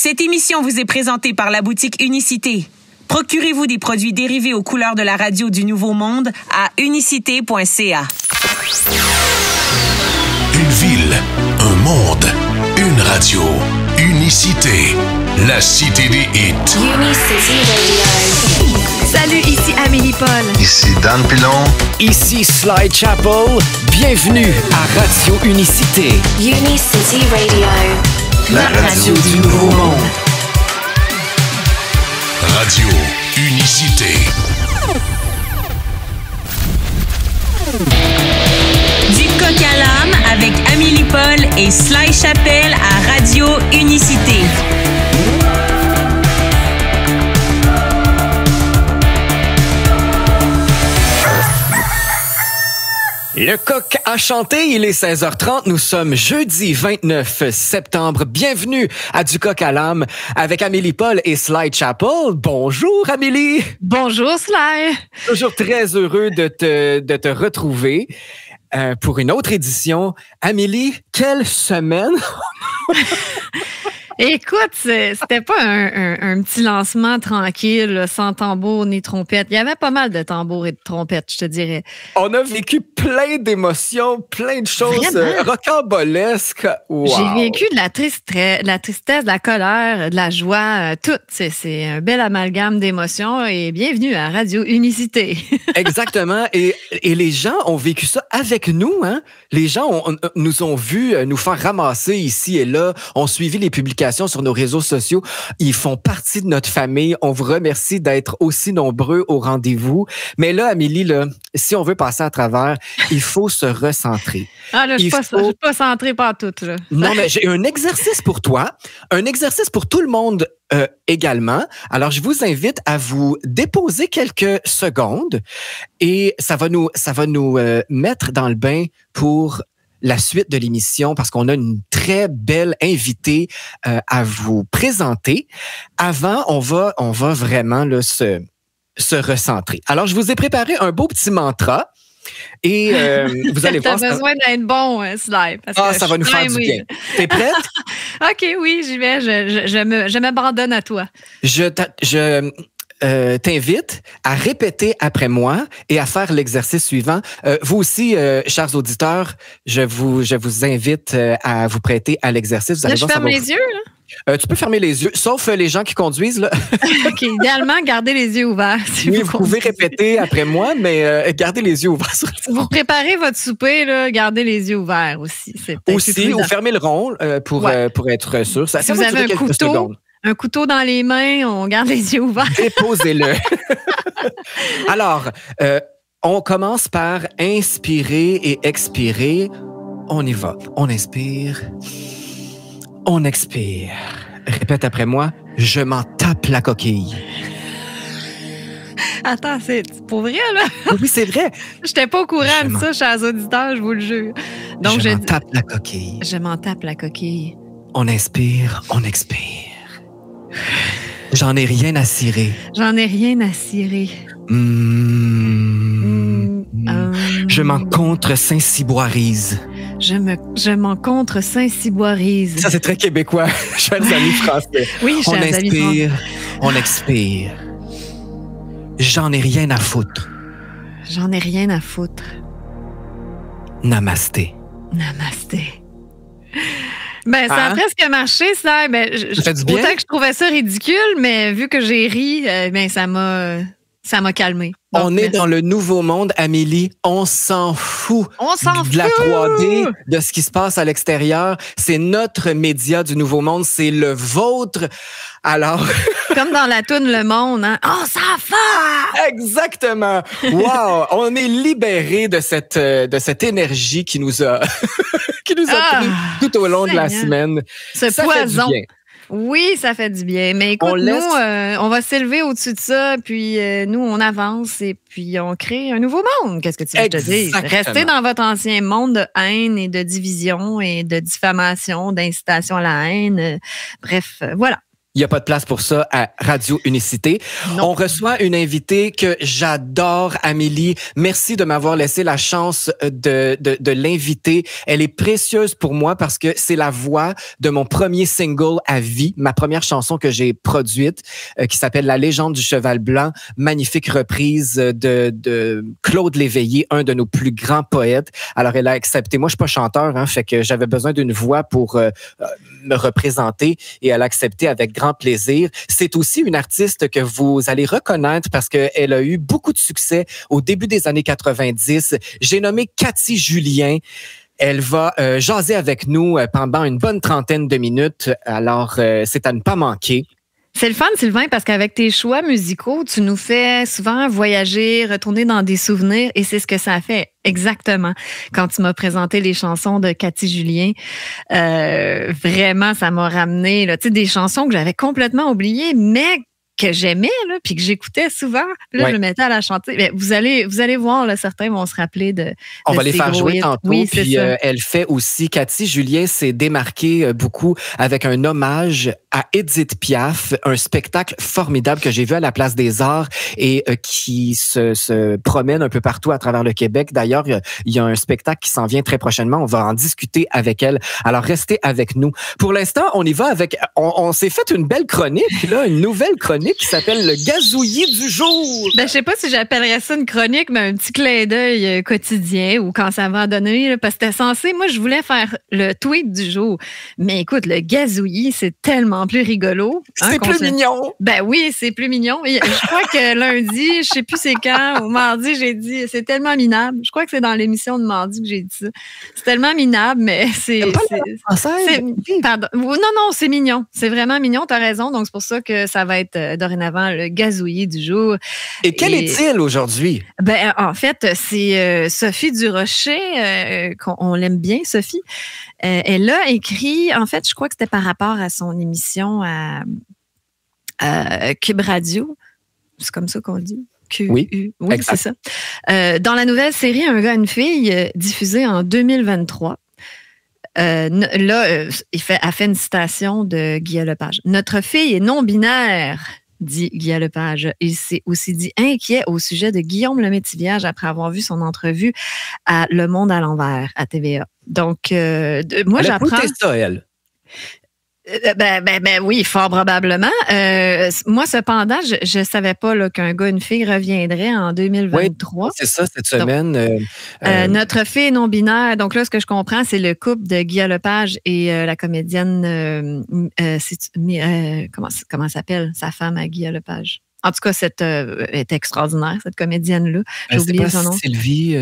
Cette émission vous est présentée par la boutique Unicité. Procurez-vous des produits dérivés aux couleurs de la radio du Nouveau Monde à unicité.ca. Une ville, un monde, une radio. Unicité, la cité des hits. Unicity Radio. Salut, ici Amélie Paul. Ici Dan Pilon. Ici Sly Chapel. Bienvenue à Radio Unicité. Unicity Radio. La radio du Nouveau Monde. Radio Unicité. Du coq à l'âne avec Amélie Paul et Sly Chapel à Radio Unicité. Le coq a chanté, il est 16h30, nous sommes jeudi 29 septembre. Bienvenue à Du coq à l'âme avec Amélie Paul et Sly Chapel. Bonjour Amélie! Bonjour Sly! Toujours très heureux de te retrouver pour une autre édition. Amélie, quelle semaine! Écoute, c'était pas un petit lancement tranquille, là, sans tambour ni trompette. Il y avait pas mal de tambours et de trompettes, je te dirais. On a vécu plein d'émotions, plein de choses rocambolesques. Wow. J'ai vécu de la tristesse, de la colère, de la joie, tout. C'est un bel amalgame d'émotions et bienvenue à Radio Unicité. Exactement. Et les gens ont vécu ça avec nous. Hein? Les gens nous ont vus nous faire ramasser ici et là, ont suivi les publications sur nos réseaux sociaux. Ils font partie de notre famille. On vous remercie d'être aussi nombreux au rendez-vous. Mais là, Amélie, là, si on veut passer à travers, il faut se recentrer. Ah là, je suis pas centrée par tout. Là. Non, mais j'ai un exercice pour toi, un exercice pour tout le monde également. Alors, je vous invite à vous déposer quelques secondes et ça va nous mettre dans le bain pour la suite de l'émission parce qu'on a une très belle invitée à vous présenter. Avant, on va vraiment là, se recentrer. Alors, je vous ai préparé un beau petit mantra et vous allez voir... T'as besoin d'être bon, Sly. Ça va nous faire du bien. T'es prête? OK, oui, j'y vais. Je m'abandonne à toi. Je t'invite à répéter après moi et à faire l'exercice suivant. Vous aussi, chers auditeurs, je vous invite à vous prêter à l'exercice. Là, je ferme les yeux, là? Tu peux fermer les yeux, sauf les gens qui conduisent. Là. OK, idéalement, gardez les yeux ouverts. Si oui, vous pouvez répéter après moi, mais gardez les yeux ouverts. Si vous préparez votre souper, là, gardez les yeux ouverts aussi. Aussi, ou fermez le rond pour être sûr. Ça si vous avez un couteau dans les mains, on garde les yeux ouverts. Déposez-le. Alors, on commence par inspirer et expirer. On y va. On inspire. On expire. Répète après moi. Je m'en tape la coquille. Attends, c'est pour vrai, là? Oui, c'est vrai. Je n'étais pas au courant de ça, chers auditeurs, je vous le jure. Donc, je m'en tape la coquille. Je m'en tape la coquille. On inspire, on expire. J'en ai rien à cirer. J'en ai rien à cirer. Je m'en contre Saint-Cyboirise. Je m'en contre Saint-Cyboirise. Ça, c'est très québécois, chers amis français. Oui, chers amis français. On inspire, on expire. J'en ai rien à foutre. J'en ai rien à foutre. Namasté. Namasté. Ben, ça a presque marché, ça. Ben, ça fait du bien. Autant que je trouvais ça ridicule, mais vu que j'ai ri, ben, ça m'a calmé. Donc, on est dans le nouveau monde, Amélie. On s'en fout. De la 3D, de ce qui se passe à l'extérieur. C'est notre média du nouveau monde. C'est le vôtre. Alors... Comme dans la toune Le Monde, hein? On s'en fout! Exactement. Wow! On est libérés de cette énergie qui nous a pris tout au long de la semaine. Ce ça poison. Fait du bien. Oui, ça fait du bien. Mais écoute, nous, on va s'élever au-dessus de ça, puis nous, on avance et puis on crée un nouveau monde. Qu'est-ce que tu veux que je te dise? Restez dans votre ancien monde de haine et de division et de diffamation, d'incitation à la haine. Bref, voilà. Il n'y a pas de place pour ça à Radio Unicité. Non. On reçoit une invitée que j'adore, Amélie. Merci de m'avoir laissé la chance de l'inviter. Elle est précieuse pour moi parce que c'est la voix de mon premier single à vie, ma première chanson que j'ai produite, qui s'appelle La légende du cheval blanc. Magnifique reprise de Claude Léveillé, un de nos plus grands poètes. Alors, elle a accepté. Moi, je suis pas chanteur, fait que j'avais besoin d'une voix pour me représenter et elle a accepté avec grand plaisir. C'est aussi une artiste que vous allez reconnaître parce qu'elle a eu beaucoup de succès au début des années 90. J'ai nommé Cathy Julien. Elle va jaser avec nous pendant une bonne trentaine de minutes. Alors, c'est à ne pas manquer. C'est le fun, Sylvain, parce qu'avec tes choix musicaux, tu nous fais souvent voyager, retourner dans des souvenirs, et c'est ce que ça a fait exactement quand tu m'as présenté les chansons de Cathy Julien. Vraiment, ça m'a ramené là, des chansons que j'avais complètement oubliées, mais que j'aimais, là, puis que j'écoutais souvent. Là, je me mettais à la chanter. Mais vous allez voir, là, certains vont se rappeler de On va les faire jouer hits. tantôt. Oui, puis elle fait aussi, Cathy Julien s'est démarquée beaucoup avec un hommage à Edith Piaf, un spectacle formidable que j'ai vu à la Place des Arts et qui se promène un peu partout à travers le Québec. D'ailleurs, il y a un spectacle qui s'en vient très prochainement. On va en discuter avec elle. Alors, restez avec nous. Pour l'instant, on y va avec... On s'est fait une belle chronique, là, une nouvelle chronique qui s'appelle le gazouillis du jour. Ben, je sais pas si j'appellerais ça une chronique, mais un petit clin d'œil quotidien ou quand ça va donner, là, parce que c'était censé, moi, je voulais faire le tweet du jour. Mais écoute, le gazouillis, c'est tellement plus rigolo. C'est plus mignon. Ben oui, c'est plus mignon. Je crois que lundi, je sais plus c'est quand, ou mardi, j'ai dit, c'est tellement minable. Je crois que c'est dans l'émission de mardi que j'ai dit ça. C'est tellement minable, mais c'est pardon. Non, c'est mignon. C'est vraiment mignon, t'as raison. Donc, c'est pour ça que ça va être dorénavant le gazouillis du jour. Et quel est-il aujourd'hui? Ben, en fait, c'est Sophie Durocher, on l'aime bien, Sophie. Elle a écrit, en fait, je crois que c'était par rapport à son émission à Cube Radio. C'est comme ça qu'on dit? Oui, c'est ça. Dans la nouvelle série Un gars, une fille, diffusée en 2023, elle fait une citation de Guy Lepage. « Notre fille est non-binaire », dit Guy Lepage. Il s'est aussi dit inquiet au sujet de Guillaume Lemaitre-Vierge après avoir vu son entrevue à Le Monde à l'envers, à TVA. Donc, moi, j'apprends... Elle a ça, elle. Ben oui, fort probablement. Moi, cependant, je savais pas là, qu'un gars, une fille reviendrait en 2023. Oui, c'est ça, cette semaine. Donc, notre fille non-binaire. Donc là, ce que je comprends, c'est le couple de Guy Lepage et la comédienne... comment s'appelle sa femme à Guy Lepage? En tout cas, est extraordinaire, cette comédienne-là. J'ai oublié son nom. Sylvie...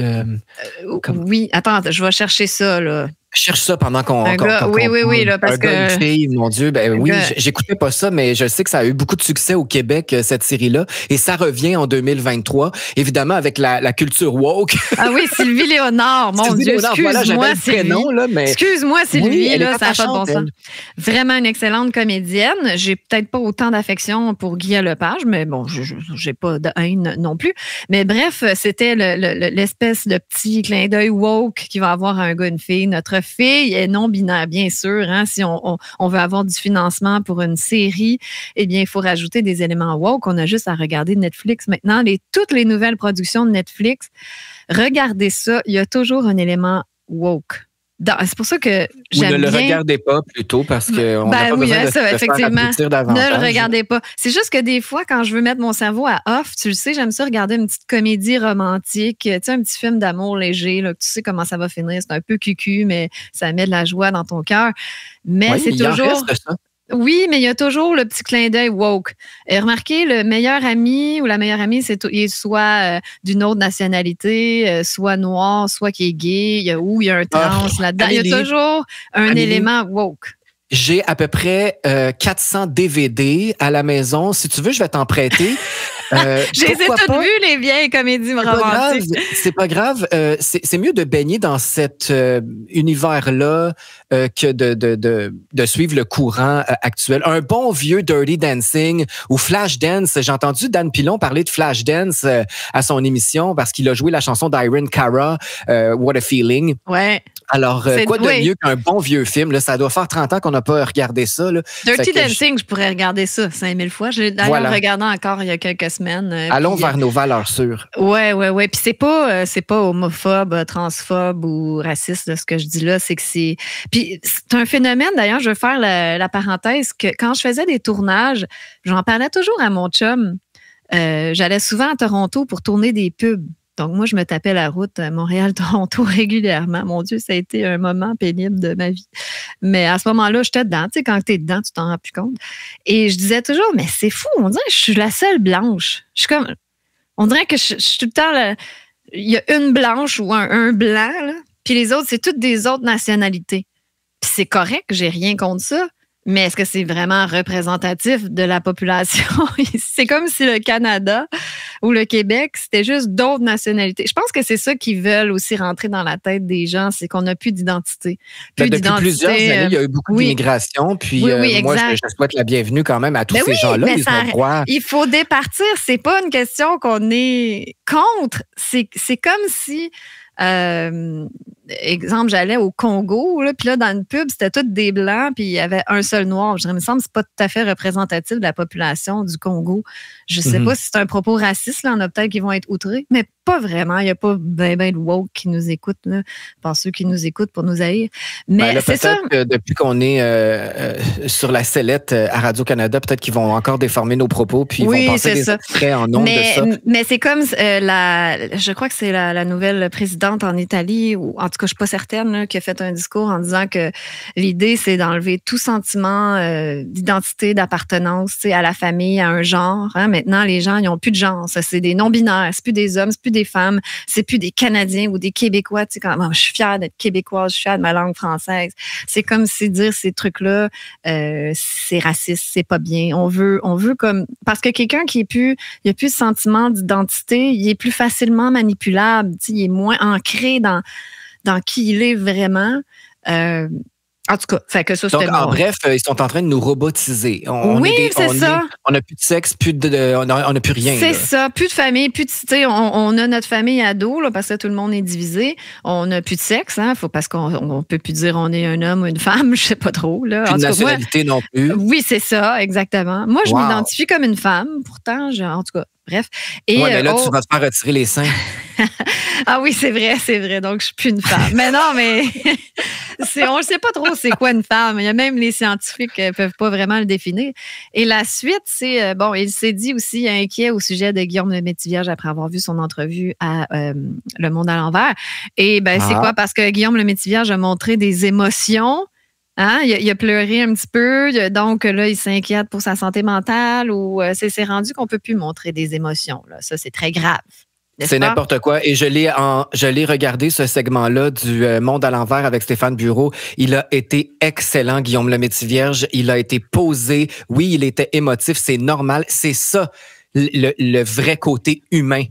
Oui, attends, je vais chercher ça, là. Cherche ça pendant qu'on... Oui, là, parce que... Une fille, mon Dieu, oui, j'écoutais pas ça, mais je sais que ça a eu beaucoup de succès au Québec, cette série-là, et ça revient en 2023, évidemment, avec la culture woke. Ah oui, Sylvie Léonard, mon Dieu, excuse-moi, Sylvie. Excuse-moi, Sylvie, là, ça n'a pas de bon sens. Vraiment une excellente comédienne. J'ai peut-être pas autant d'affection pour Guy Lepage, mais bon, j'ai pas de haine non plus. Mais bref, c'était l'espèce de petit clin d'œil woke qui va avoir un gars, une fille. Notre fille est non-binaire, bien sûr. Hein, si on veut avoir du financement pour une série, eh bien, il faut rajouter des éléments woke. On a juste à regarder Netflix maintenant. Toutes les nouvelles productions de Netflix, regardez ça, il y a toujours un élément woke. C'est pour ça que j'aime bien... Ne le regardez pas plutôt parce qu'on n'a pas besoin de effectivement. Faire davantage. Ne le regardez pas. C'est juste que des fois, quand je veux mettre mon cerveau à off, tu le sais, j'aime ça regarder une petite comédie romantique, tu sais, un petit film d'amour léger, là, que tu sais comment ça va finir. C'est un peu cucu, mais ça met de la joie dans ton cœur. Mais c'est toujours... Oui, mais il y a toujours le petit clin d'œil woke. Et remarquez, le meilleur ami ou la meilleure amie, il est soit d'une autre nationalité, soit noir, soit qui est gay, il y a un trans là-dedans. Il y a toujours un élément woke. J'ai à peu près 400 DVD à la maison. Si tu veux, je vais t'en prêter. Je les ai toutes vues, les vieilles comédies romantiques. C'est pas grave. C'est mieux de baigner dans cet univers-là que de suivre le courant actuel. Un bon vieux Dirty Dancing ou Flashdance. J'ai entendu Dan Pilon parler de Flashdance à son émission parce qu'il a joué la chanson d'Irene Cara, What a Feeling. Ouais. Alors, quoi de mieux qu'un bon vieux film? Là, ça doit faire 30 ans qu'on n'a pas regardé ça. Là. Dirty Dancing, je pourrais regarder ça 5000 fois. Je l'ai d'ailleurs regardé encore il y a quelques semaines. Allons vers nos valeurs sûres. Oui. Puis c'est pas homophobe, transphobe ou raciste, là, ce que je dis là. Puis c'est un phénomène, d'ailleurs, je veux faire la parenthèse, que quand je faisais des tournages, j'en parlais toujours à mon chum. J'allais souvent à Toronto pour tourner des pubs. Donc, moi, je me tapais la route Montréal-Toronto régulièrement. Mon Dieu, ça a été un moment pénible de ma vie. Mais à ce moment-là, j'étais dedans. Tu sais, quand tu es dedans, tu t'en rends plus compte. Et je disais toujours, mais c'est fou, on dirait que je suis la seule blanche. Je suis comme, on dirait que je suis tout le temps, il y a une blanche ou un blanc, là, puis les autres, c'est toutes des autres nationalités. Puis c'est correct, j'ai rien contre ça. Mais est-ce que c'est vraiment représentatif de la population? C'est comme si le Canada ou le Québec, c'était juste d'autres nationalités. Je pense que c'est ça qu'ils veulent aussi rentrer dans la tête des gens, c'est qu'on n'a plus d'identité. Depuis plusieurs années, il y a eu beaucoup d'immigration. Puis moi, je souhaite la bienvenue quand même à tous ces gens-là. Il faut départir. C'est pas une question qu'on est contre. C'est comme si... exemple, j'allais au Congo, puis là, dans une pub, c'était tous des Blancs, puis il y avait un seul Noir. Je dirais, il me semble que c'est pas tout à fait représentatif de la population du Congo. Je sais pas si c'est un propos raciste, là, on a peut-être qui vont être outrés, mais pas vraiment. Il n'y a pas ben de woke qui nous écoutent, là, par ceux qui nous écoutent pour nous haïr. Mais là, c'est ça. Que depuis qu'on est sur la sellette à Radio-Canada, peut-être qu'ils vont encore déformer nos propos, puis ils vont passer des extraits en ondes de ça. Mais c'est comme je crois que c'est la nouvelle présidente en Italie, ou en tout cas, je ne suis pas certaine, là, qui a fait un discours en disant que l'idée, c'est d'enlever tout sentiment d'identité, d'appartenance à la famille, à un genre. Hein. Maintenant, les gens, ils n'ont plus de genre. Ça, c'est des non-binaires. C'est plus des hommes, c'est plus des femmes, c'est plus des Canadiens ou des Québécois. Tu sais, je suis fière d'être québécoise, je suis fière de ma langue française. C'est comme si dire ces trucs-là, c'est raciste, c'est pas bien. On veut comme... Parce que quelqu'un qui il n'y a plus de sentiment d'identité, il est plus facilement manipulable. Tu sais, il est moins ancré dans qui il est vraiment. En tout cas, fait que ça, c'était en bref, ils sont en train de nous robotiser. On n'a plus de sexe, on n'a plus rien. C'est ça, plus de famille, on a notre famille ado, là, parce que tout le monde est divisé. On n'a plus de sexe, hein, parce qu'on peut plus dire on est un homme ou une femme, je sais pas trop. Là. Plus de nationalité non plus. Oui, c'est ça, exactement. Moi, je m'identifie comme une femme, pourtant, en tout cas, bref. Et, mais là, tu vas te faire retirer les seins. Ah oui, c'est vrai. Donc, je suis plus une femme. Mais non, mais on ne sait pas trop c'est quoi une femme. Il y a même les scientifiques qui ne peuvent pas vraiment le définir. Et la suite, c'est, il s'est dit aussi inquiet au sujet de Guillaume Lemaitre-Vierge après avoir vu son entrevue à Le Monde à l'envers. Et c'est quoi? Parce que Guillaume Lemaitre-Vierge a montré des émotions. Hein? Il a pleuré un petit peu, donc là, il s'inquiète pour sa santé mentale ou c'est rendu qu'on ne peut plus montrer des émotions. Là. Ça, c'est très grave. C'est n'importe quoi. Et je l'ai regardé, ce segment-là du Monde à l'envers avec Stéphane Bureau. Il a été excellent, Guillaume Lemaitre-Vierge. Il a été posé. Oui, il était émotif. C'est normal. C'est ça, le vrai côté humain.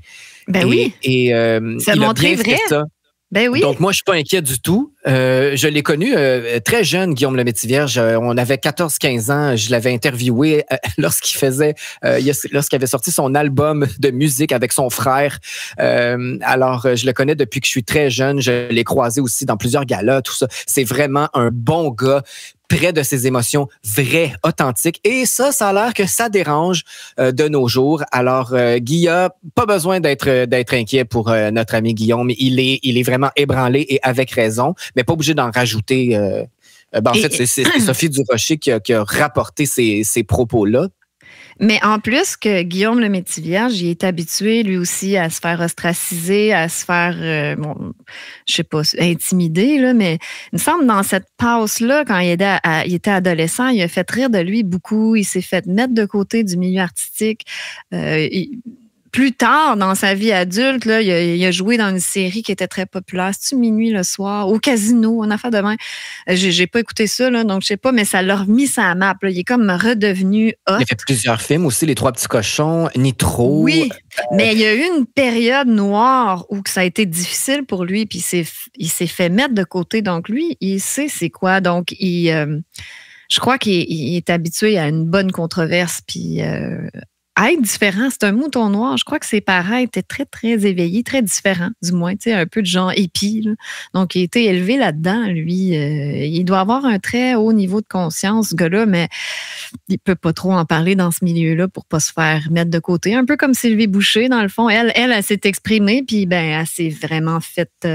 Oui. Et ça il a montré bien vrai. fait ça. Ben oui. Donc, moi, je suis pas inquiet du tout. Je l'ai connu très jeune, Guillaume Lemaitre-Vierge. On avait 14-15 ans. Je l'avais interviewé lorsqu'il avait sorti son album de musique avec son frère. Alors, je le connais depuis que je suis très jeune. Je l'ai croisé aussi dans plusieurs galas, tout ça. C'est vraiment un bon gars, près de ses émotions, vraies, authentiques. Et ça a l'air que ça dérange de nos jours. Alors, Guy a pas besoin d'être inquiet pour notre ami Guillaume. Il est vraiment ébranlé et avec raison, mais pas obligé d'en rajouter. En fait, c'est Sophie Durocher qui a rapporté ces propos-là. Mais en plus que Guillaume Lemaitre-Vierge, il est habitué lui aussi à se faire ostraciser, à se faire, je sais pas, intimider, là, mais il me semble dans cette passe-là, quand il était adolescent, il a fait rire de lui beaucoup, il s'est fait mettre de côté du milieu artistique. Plus tard, dans sa vie adulte, là, il a joué dans une série qui était très populaire. C'est-tu Minuit le soir? Au Casino, en affaire de main. J'ai pas écouté ça, là, donc je sais pas, mais ça l'a remis sa map. Là. Il est comme redevenu hot. Il a fait plusieurs films aussi, Les Trois petits cochons, Nitro. Oui, mais il y a eu une période noire où ça a été difficile pour lui, puis il s'est fait mettre de côté. Donc lui, il sait c'est quoi. Donc, je crois qu'il est habitué à une bonne controverse, puis être différent. C'est un mouton noir. Je crois que ses parents étaient très, très éveillés, très différents, du moins. Tu sais, un peu de genre hippie. Là. Donc, il a été élevé là-dedans, lui. Il doit avoir un très haut niveau de conscience, ce gars-là, mais il peut pas trop en parler dans ce milieu-là pour pas se faire mettre de côté. Un peu comme Sylvie Boucher, dans le fond. Elle s'est exprimée, puis elle s'est vraiment faite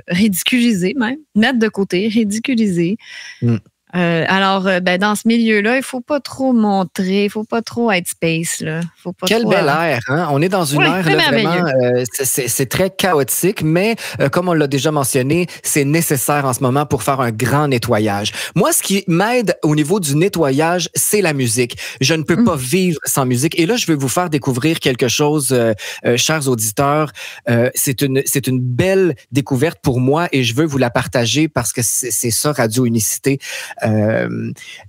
ridiculiser même. Mettre de côté, ridiculiser. Alors, dans ce milieu-là, il faut pas trop montrer, il faut pas trop être space. Là. Faut pas Quel trop, bel air, hein? On est dans une ère là, vraiment, c'est très chaotique, mais comme on l'a déjà mentionné, c'est nécessaire en ce moment pour faire un grand nettoyage. Moi, ce qui m'aide au niveau du nettoyage, c'est la musique. Je ne peux pas vivre sans musique. Et là, je vais vous faire découvrir quelque chose, chers auditeurs. C'est une belle découverte pour moi et je veux vous la partager parce que c'est ça, Radio Unicité.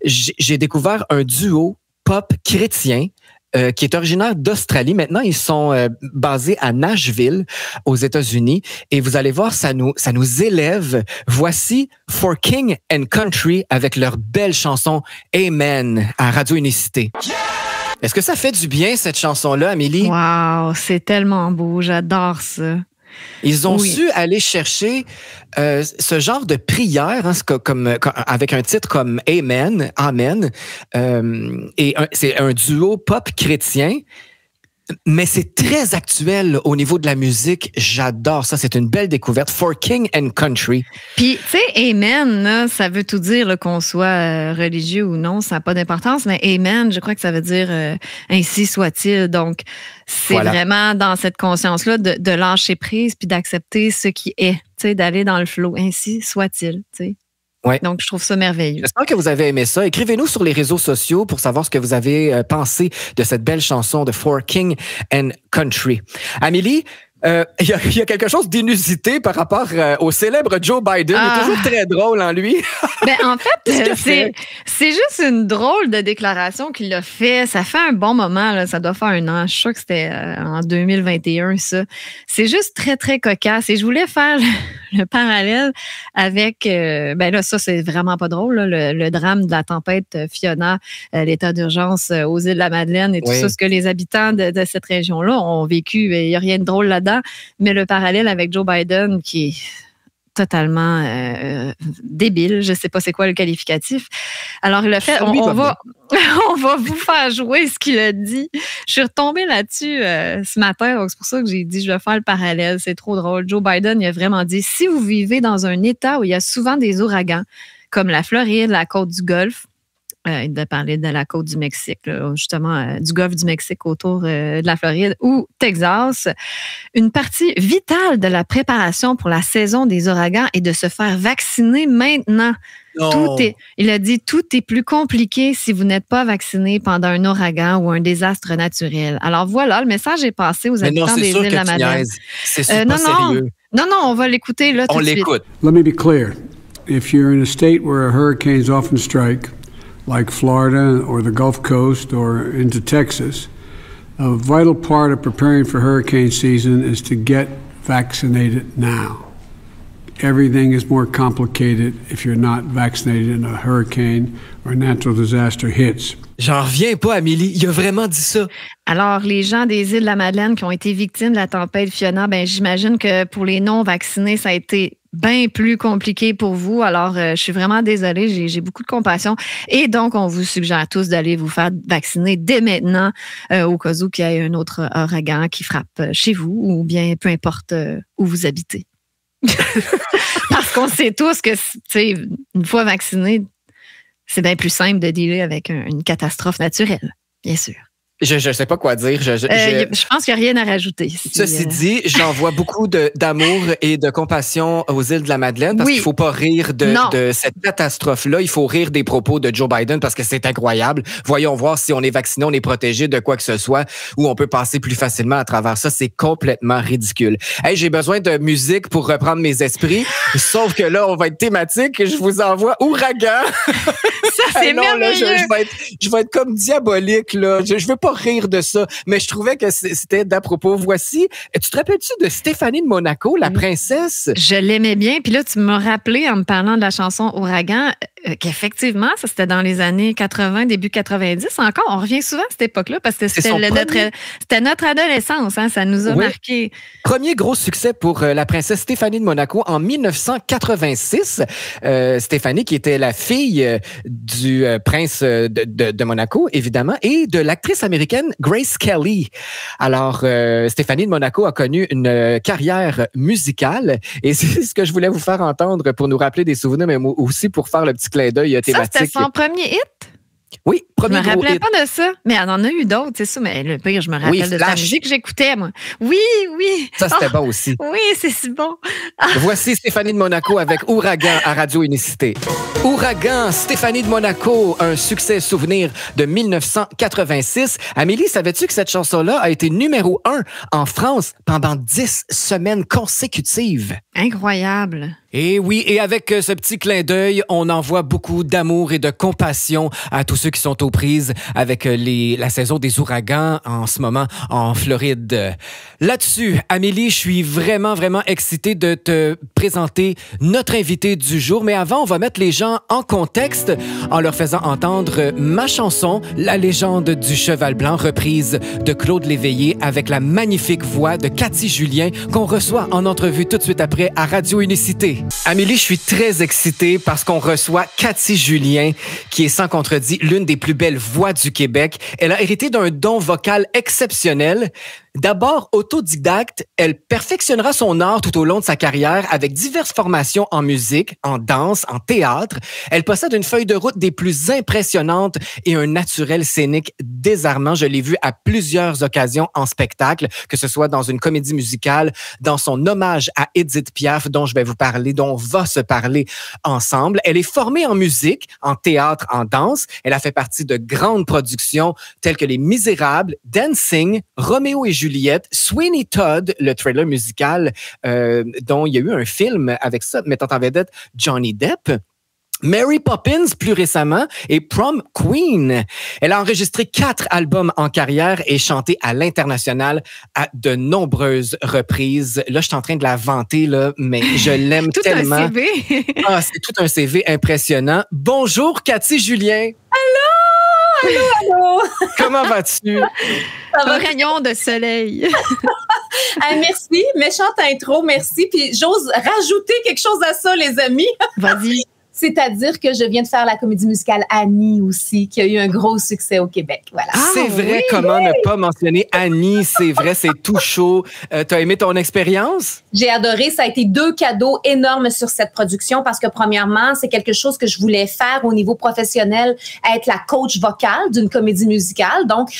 J'ai découvert un duo pop chrétien qui est originaire d'Australie. Maintenant, ils sont basés à Nashville, aux États-Unis. Et vous allez voir, ça nous élève. Voici For King and Country avec leur belle chanson Amen à Radio Unicité. Est-ce que ça fait du bien, cette chanson-là, Amélie? Wow, c'est tellement beau. J'adore ça. Ils ont su aller chercher ce genre de prière, hein, avec un titre comme Amen, Amen. C'est un duo pop chrétien, mais c'est très actuel au niveau de la musique. J'adore ça. C'est une belle découverte. For King and Country. Puis, tu sais, Amen, là, ça veut tout dire là, qu'on soit religieux ou non. Ça n'a pas d'importance, mais Amen, je crois que ça veut dire ainsi soit-il. Donc, c'est vraiment dans cette conscience-là de lâcher prise puis d'accepter ce qui est, tu sais, d'aller dans le flow. Ainsi soit-il, tu sais. Ouais. Donc, je trouve ça merveilleux. J'espère que vous avez aimé ça. Écrivez-nous sur les réseaux sociaux pour savoir ce que vous avez pensé de cette belle chanson de For King and Country. Amélie, il y a quelque chose d'inusité par rapport au célèbre Joe Biden. Il est toujours très drôle en lui. En fait, c'est juste une drôle de déclaration qu'il a fait. Ça fait un bon moment, là. Ça doit faire un an. Je suis sûre que c'était en 2021, ça. C'est juste très, très cocasse. Et je voulais faire le parallèle avec... là, ça, c'est vraiment pas drôle, là, le drame de la tempête Fiona, l'état d'urgence aux îles de la Madeleine et tout ça, ce que les habitants de cette région-là ont vécu. Il n'y a rien de drôle là-dedans. Mais le parallèle avec Joe Biden, qui est totalement débile, je ne sais pas c'est quoi le qualificatif. Alors, il a fait, on va vous faire jouer ce qu'il a dit. Je suis retombée là-dessus ce matin, donc c'est pour ça que j'ai dit je vais faire le parallèle, c'est trop drôle. Joe Biden, il a vraiment dit, si vous vivez dans un État où il y a souvent des ouragans, comme la Floride, la côte du Golfe, il a parlé de la côte du Mexique, là, justement, du golfe du Mexique autour de la Floride ou Texas. Une partie vitale de la préparation pour la saison des ouragans est de se faire vacciner maintenant. Il a dit, tout est plus compliqué si vous n'êtes pas vacciné pendant un ouragan ou un désastre naturel. Alors voilà, le message est passé aux habitants des îles de la Madeleine. C'est super sérieux. Non, on va l'écouter là tout de suite. On l'écoute. Let me be clear. If you're in a state where hurricanes often strike, like Florida or the Gulf Coast or into Texas, a vital part of preparing for hurricane season is to get vaccinated now. Everything is more complicated if you're not vaccinated and a hurricane or a natural disaster hits. J'en reviens pas, Amélie. Il a vraiment dit ça. Alors, les gens des îles de la Madeleine qui ont été victimes de la tempête Fiona, j'imagine que pour les non-vaccinés, ça a été bien plus compliqué pour vous. Alors, je suis vraiment désolée, j'ai beaucoup de compassion. Et donc, on vous suggère tous d'aller vous faire vacciner dès maintenant au cas où qu'il y ait un autre ouragan qui frappe chez vous ou bien peu importe où vous habitez. Parce qu'on sait tous que, tu sais, une fois vacciné, c'est bien plus simple de dealer avec une catastrophe naturelle, bien sûr. Je ne sais pas quoi dire. Je pense qu'il n'y a rien à rajouter. Ceci dit, j'envoie beaucoup d'amour et de compassion aux îles de la Madeleine parce qu'il ne faut pas rire de cette catastrophe-là. Il faut rire des propos de Joe Biden parce que c'est incroyable. Voyons voir si on est vacciné, on est protégé de quoi que ce soit ou on peut passer plus facilement à travers ça. C'est complètement ridicule. Hey, j'ai besoin de musique pour reprendre mes esprits. Sauf que là, on va être thématique et je vous envoie ouragan. Ça, c'est merveilleux. Là, je vais être comme diabolique. Là. Je veux pas rire de ça, mais je trouvais que c'était d'à propos. Voici, tu te rappelles-tu de Stéphanie de Monaco, la princesse? Je l'aimais bien, puis là, tu m'as rappelé en me parlant de la chanson Ouragan. qu'effectivement, ça c'était dans les années 80, début 90. Encore, on revient souvent à cette époque-là parce que c'était notre adolescence. Hein, ça nous a marqué. Premier gros succès pour la princesse Stéphanie de Monaco en 1986. Stéphanie qui était la fille du prince de Monaco, évidemment, et de l'actrice américaine Grace Kelly. Alors, Stéphanie de Monaco a connu une carrière musicale et c'est ce que je voulais vous faire entendre pour nous rappeler des souvenirs, mais aussi pour faire le petit clin d'œil thématique. Ça, c'était son premier hit? Oui, premier gros hit. Je me rappelais pas de ça, mais elle en a eu d'autres, c'est ça. Mais le pire, je me rappelle de la musique que j'écoutais, moi. Oui. Ça, c'était bon aussi. Oui, c'est si bon. Voici Stéphanie de Monaco avec Ouragan à Radio Unicité. Ouragan, Stéphanie de Monaco, un succès souvenir de 1986. Amélie, savais-tu que cette chanson-là a été numéro 1 en France pendant 10 semaines consécutives? Incroyable. Et oui, et avec ce petit clin d'œil, on envoie beaucoup d'amour et de compassion à tous ceux qui sont aux prises avec la saison des ouragans en ce moment en Floride. Là-dessus, Amélie, je suis vraiment, vraiment excitée de te présenter notre invité du jour. Mais avant, on va mettre les gens en contexte en leur faisant entendre ma chanson, La légende du cheval blanc, reprise de Claude Léveillé avec la magnifique voix de Cathy Julien qu'on reçoit en entrevue tout de suite après à Radio Unicité. Amélie, je suis très excitée parce qu'on reçoit Cathy Julien, qui est sans contredit l'une des plus belles voix du Québec. Elle a hérité d'un don vocal exceptionnel. D'abord autodidacte, elle perfectionnera son art tout au long de sa carrière avec diverses formations en musique, en danse, en théâtre. Elle possède une feuille de route des plus impressionnantes et un naturel scénique désarmant. Je l'ai vu à plusieurs occasions en spectacle, que ce soit dans une comédie musicale, dans son hommage à Édith Piaf, dont je vais vous parler, dont on va se parler ensemble. Elle est formée en musique, en théâtre, en danse. Elle a fait partie de grandes productions telles que Les Misérables, Dancing, Roméo et Juliette, Sweeney Todd, le trailer musical dont il y a eu un film avec ça, mettant en vedette Johnny Depp. Mary Poppins, plus récemment, et Prom Queen. Elle a enregistré 4 albums en carrière et chanté à l'international à de nombreuses reprises. Là, je suis en train de la vanter, là, mais je l'aime tellement. Un CV. C'est tout un CV impressionnant. Bonjour, Cathy Julien. Allô. Comment vas-tu? Ça va, rayon de soleil. Merci, méchante intro, merci. Puis j'ose rajouter quelque chose à ça, les amis. Vas-y. C'est-à-dire que je viens de faire la comédie musicale Annie aussi, qui a eu un gros succès au Québec. Voilà. C'est vrai, comment ne pas mentionner Annie? C'est vrai, c'est tout chaud. T'as aimé ton expérience? J'ai adoré. Ça a été 2 cadeaux énormes sur cette production parce que, premièrement, c'est quelque chose que je voulais faire au niveau professionnel, être la coach vocale d'une comédie musicale. Donc,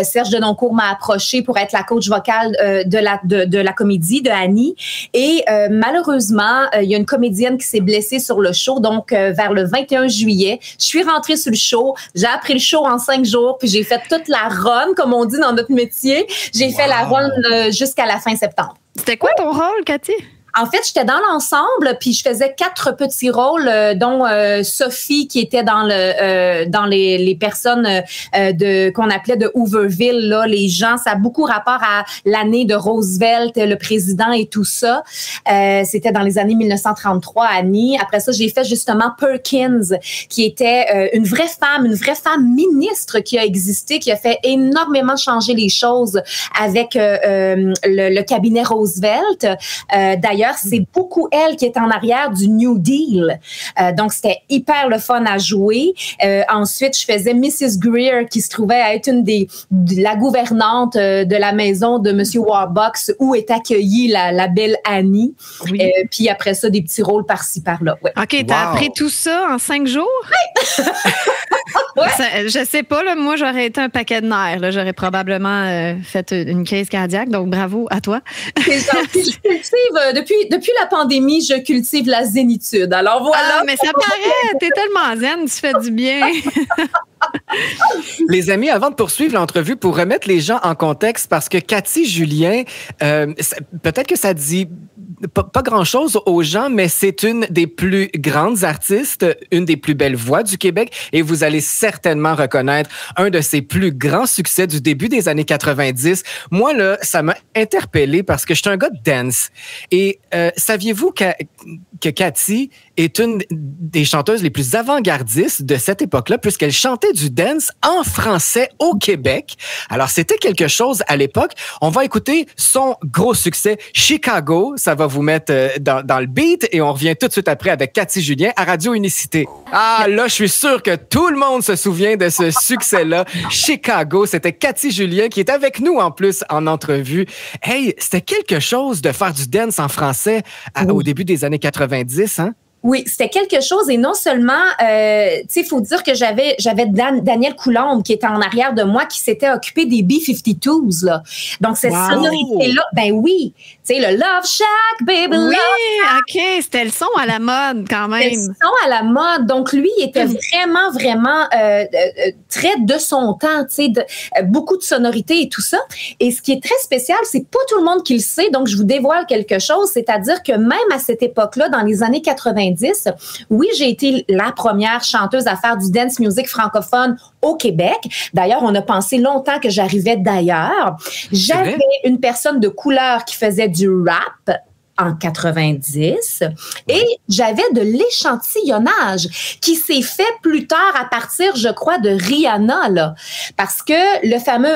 Serge Denoncourt m'a approché pour être la coach vocale de la comédie de Annie. Et malheureusement, il y a une comédienne qui s'est blessée sur le show. Donc, vers le 21 juillet, je suis rentrée sur le show. J'ai appris le show en 5 jours, puis j'ai fait toute la run, comme on dit dans notre métier. J'ai fait la run jusqu'à la fin septembre. C'était quoi ton rôle, Cathy? En fait, j'étais dans l'ensemble, puis je faisais 4 petits rôles, dont Sophie qui était dans les personnes qu'on appelait de Hooverville, là, les gens. Ça a beaucoup rapport à l'année de Roosevelt, le président et tout ça. C'était dans les années 1933 à Annie. Après ça, j'ai fait justement Perkins, qui était une vraie femme ministre qui a existé, qui a fait énormément changer les choses avec le cabinet Roosevelt. D'ailleurs, c'est beaucoup elle qui est en arrière du New Deal. Donc, c'était hyper le fun à jouer. Ensuite, je faisais Mrs. Greer, qui se trouvait à être la gouvernante de la maison de Monsieur Warbucks, où est accueillie la belle Annie. Oui. Puis après ça, des petits rôles par-ci, par-là. Ouais. OK, t'as appris tout ça en 5 jours? Oui! Ouais. Je sais pas, là, moi, j'aurais été un paquet de nerfs. Là. J'aurais probablement fait une crise cardiaque, donc bravo à toi. C'est gentil. Je cultive, depuis la pandémie, je cultive la zénitude. Alors voilà. Ah, mais ça paraît, t'es tellement zen, tu fais du bien. Les amis, avant de poursuivre l'entrevue, pour remettre les gens en contexte, parce que Cathy Julien, peut-être que ça dit pas grand-chose aux gens, mais c'est une des plus grandes artistes, une des plus belles voix du Québec, et vous allez certainement reconnaître un de ses plus grands succès du début des années 90. Moi, là, ça m'a interpellé parce que je suis un gars de dance. Et saviez-vous que Cathy est une des chanteuses les plus avant-gardistes de cette époque-là, puisqu'elle chantait du dance en français au Québec. Alors, c'était quelque chose à l'époque. On va écouter son gros succès, Chicago. Ça va vous mettre dans le beat et on revient tout de suite après avec Cathy Julien à Radio Unicité. Ah, là, je suis sûr que tout le monde se souvient de ce succès-là. Chicago, c'était Cathy Julien qui est avec nous en plus en entrevue. Hey, c'était quelque chose de faire du dance en français au début des années 90, hein? Oui, c'était quelque chose et non seulement, tu sais, il faut dire que j'avais Daniel Coulombe qui était en arrière de moi qui s'était occupé des B-52s, là. Donc, cette sonorité-là, ben oui, tu sais, le Love Shack, baby, oui, Love OK, c'était le son à la mode quand même. C'était le son à la mode. Donc, lui, il était vraiment très de son temps, tu sais, beaucoup de sonorités et tout ça. Et ce qui est très spécial, c'est pas tout le monde qui le sait, donc je vous dévoile quelque chose, c'est-à-dire que même à cette époque-là, dans les années 90, oui, j'ai été la première chanteuse à faire du dance music francophone au Québec. D'ailleurs, on a pensé longtemps que j'arrivais d'ailleurs. J'avais une personne de couleur qui faisait du rap en 90 et j'avais de l'échantillonnage qui s'est fait plus tard à partir, je crois, de Rihanna, là. Parce que le fameux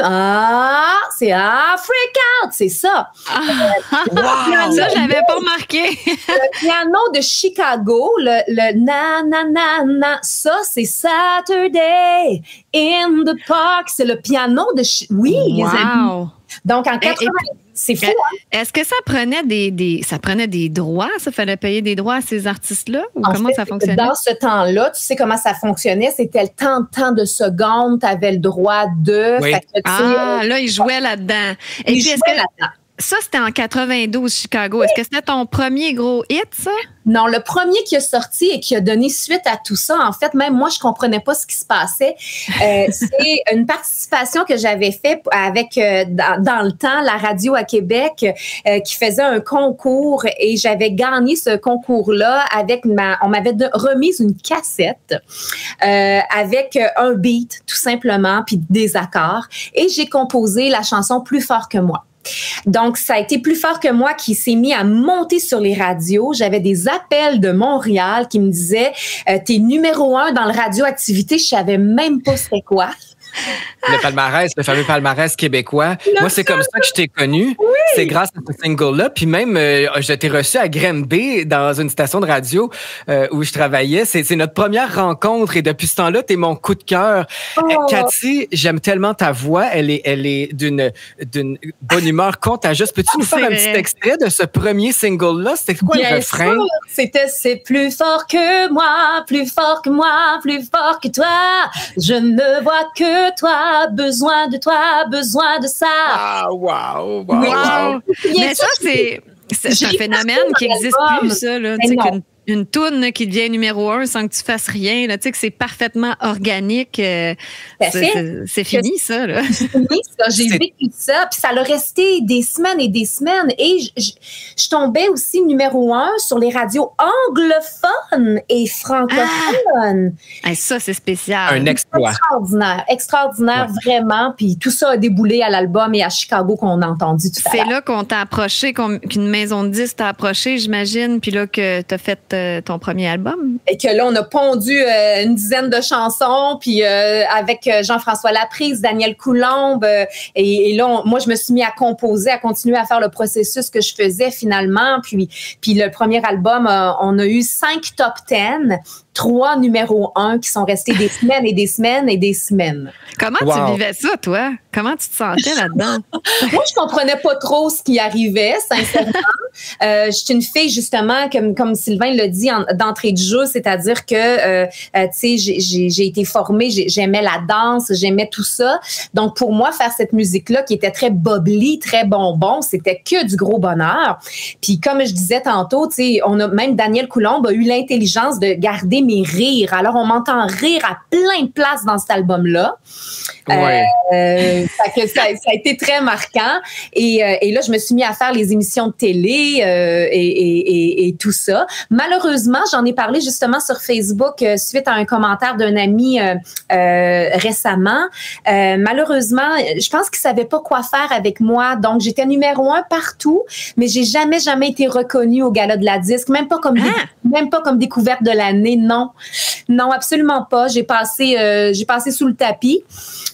c'est Freak Out, c'est ça. Ça, j'avais pas remarqué. Le piano de Chicago, le na na na na, ça, c'est Saturday in the Park. C'est le piano de oui, les amis. Donc, en 90, c'est fou, hein? Est-ce que ça prenait des droits? Ça fallait payer des droits à ces artistes-là? Ou comment ça fonctionnait? Dans ce temps-là, tu sais comment ça fonctionnait? C'était le temps de secondes, tu avais le droit de... Oui. Là, ils jouaient là-dedans. Et puis, ça, c'était en 92, Chicago. Est-ce que c'était ton premier gros hit, ça? Non, le premier qui a sorti et qui a donné suite à tout ça, en fait, même moi, je comprenais pas ce qui se passait. C'est une participation que j'avais fait avec, dans le temps, la radio à Québec, qui faisait un concours et j'avais gagné ce concours-là avec on m'avait remis une cassette avec un beat, tout simplement, puis des accords. Et j'ai composé la chanson Plus fort que moi. Donc, ça a été Plus fort que moi qui s'est mis à monter sur les radios. J'avais des appels de Montréal qui me disaient « T'es numéro 1 dans le radioactivité. » Je savais même pas c'était quoi. Le palmarès, le fameux palmarès québécois. Moi, c'est comme ça que je t'ai connu. Oui. C'est grâce à ce single-là. Puis même, je t'ai reçu à Granby dans une station de radio où je travaillais. C'est notre première rencontre et depuis ce temps-là, t'es mon coup de cœur. Cathy, j'aime tellement ta voix. Elle est d'une bonne humeur contagieuse. Peux-tu nous faire un petit extrait de ce premier single-là? C'était quoi le refrain? C'était « C'est plus fort que moi, plus fort que moi, plus fort que toi. Je ne vois que toi, besoin de toi, besoin de ça. » Ah, wow. Mais ça, c'est un phénomène qui n'existe plus, ça. Là. Tu sais, qu'une toune qui devient numéro 1 sans que tu fasses rien, là, tu sais, que c'est parfaitement organique. C'est fini, ça. Là. C'est fini, ça. J'ai vécu ça. Puis ça a resté des semaines et des semaines. Et je tombais aussi numéro 1 sur les radios anglophones et francophones. Ça, c'est spécial. Un exploit. Extraordinaire, vraiment. Puis tout ça a déboulé à l'album et à Chicago qu'on a entendu tout à l'heure. C'est là qu'on t'a approché, qu'une maison de disques t'a approché, j'imagine, puis là que t'as fait ton premier album. Et que là, on a pondu une dizaine de chansons, puis avec Jean-François Laprise, Daniel Coulombe, et là, moi, je me suis mis à composer, à continuer à faire le processus que je faisais finalement, puis le premier album, on a eu 5 top 10, 3 numéros 1 qui sont restés des semaines et des semaines et des semaines. Comment tu vivais ça, toi? Comment tu te sentais là-dedans? Moi, je comprenais pas trop ce qui arrivait, sincèrement. J'étais une fille, justement, comme Sylvain l'a dit d'entrée de jeu, c'est-à-dire que, tu sais, j'ai été formée, j'aimais la danse, j'aimais tout ça. Donc, pour moi, faire cette musique-là qui était très bubbly, très bonbon, c'était que du gros bonheur. Puis, comme je disais tantôt, tu sais, même Daniel Coulombe a eu l'intelligence de garder mes rires. Alors, on m'entend rire à plein de places dans cet album-là. Ouais. Ça a été très marquant. Et là, je me suis mis à faire les émissions de télé et tout ça. Malheureusement, j'en ai parlé justement sur Facebook suite à un commentaire d'un ami récemment. Malheureusement, je pense qu'il savait pas quoi faire avec moi. Donc, j'étais numéro 1 partout, mais j'ai jamais été reconnue au Gala de la disque, même pas comme découverte de l'année. Non, absolument pas. J'ai passé sous le tapis.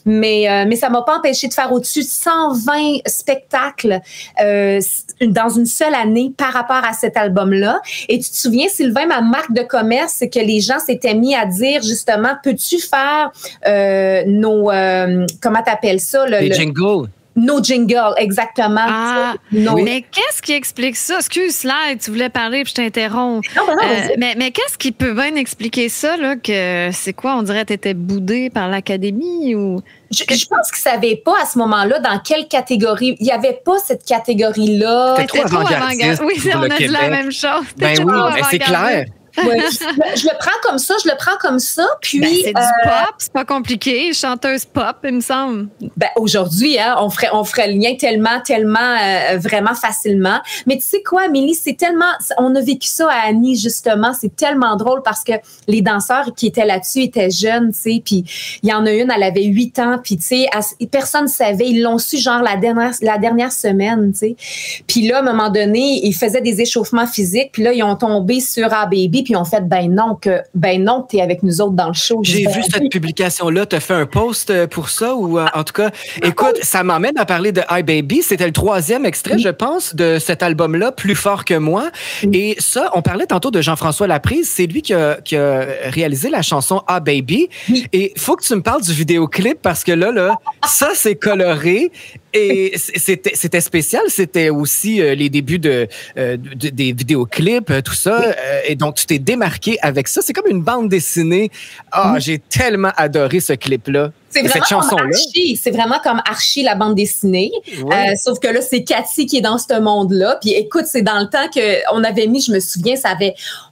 Mais ça m'a pas empêché de faire au-dessus de 120 spectacles dans une seule année par rapport à cet album-là. Et tu te souviens, Sylvain, ma marque de commerce, c'est que les gens s'étaient mis à dire justement, peux-tu faire comment t'appelles ça? Les jingles. Nos jingles, exactement. Ah, mais qu'est-ce qui explique ça? Excuse, Slide, tu voulais parler puis je t'interromps. Non, mais qu'est-ce qui peut bien expliquer ça, là, que c'est quoi? On dirait que tu étais boudée par l'Académie ou... Je pense qu'ils ne savaient pas à ce moment-là dans quelle catégorie. Il n'y avait pas cette catégorie-là. C'était trop avant-gardiste. Oui, on a dit la même chose. Ben oui, c'est clair. Ouais, je le prends comme ça, puis... Ben, c'est du pop, c'est pas compliqué, chanteuse pop, il me semble. Ben, aujourd'hui, hein, on ferait le lien tellement, vraiment facilement. Mais tu sais quoi, Amélie, c'est tellement... On a vécu ça à Annie, justement, c'est tellement drôle parce que les danseurs qui étaient là-dessus étaient jeunes, tu sais, puis il y en a une, elle avait 8 ans, puis tu sais, personne ne savait, ils l'ont su genre la dernière semaine, tu sais. Puis là, à un moment donné, ils faisaient des échauffements physiques, puis là, ils ont tombé sur Ah Baby, puis ils ont fait ben non, t'es avec nous autres dans le show. J'ai vu cette publication-là. T'as fait un post pour ça ou en tout cas, écoute, ça m'emmène à parler de Hi Baby. C'était le 3e extrait, je pense, de cet album-là, Plus fort que moi. Et ça, on parlait tantôt de Jean-François Laprise. C'est lui qui a réalisé la chanson Hi Baby. Et il faut que tu me parles du vidéoclip parce que là, ça, c'est coloré. Et c'était spécial. C'était aussi les débuts des vidéoclips, tout ça. Et donc, tu t'es démarqué avec ça. C'est comme une bande dessinée. J'ai tellement adoré ce clip-là. C'est vraiment comme Archie, la bande dessinée. Ouais. Sauf que là, c'est Cathy qui est dans ce monde-là. Puis écoute, c'est dans le temps qu'on avait mis, je me souviens,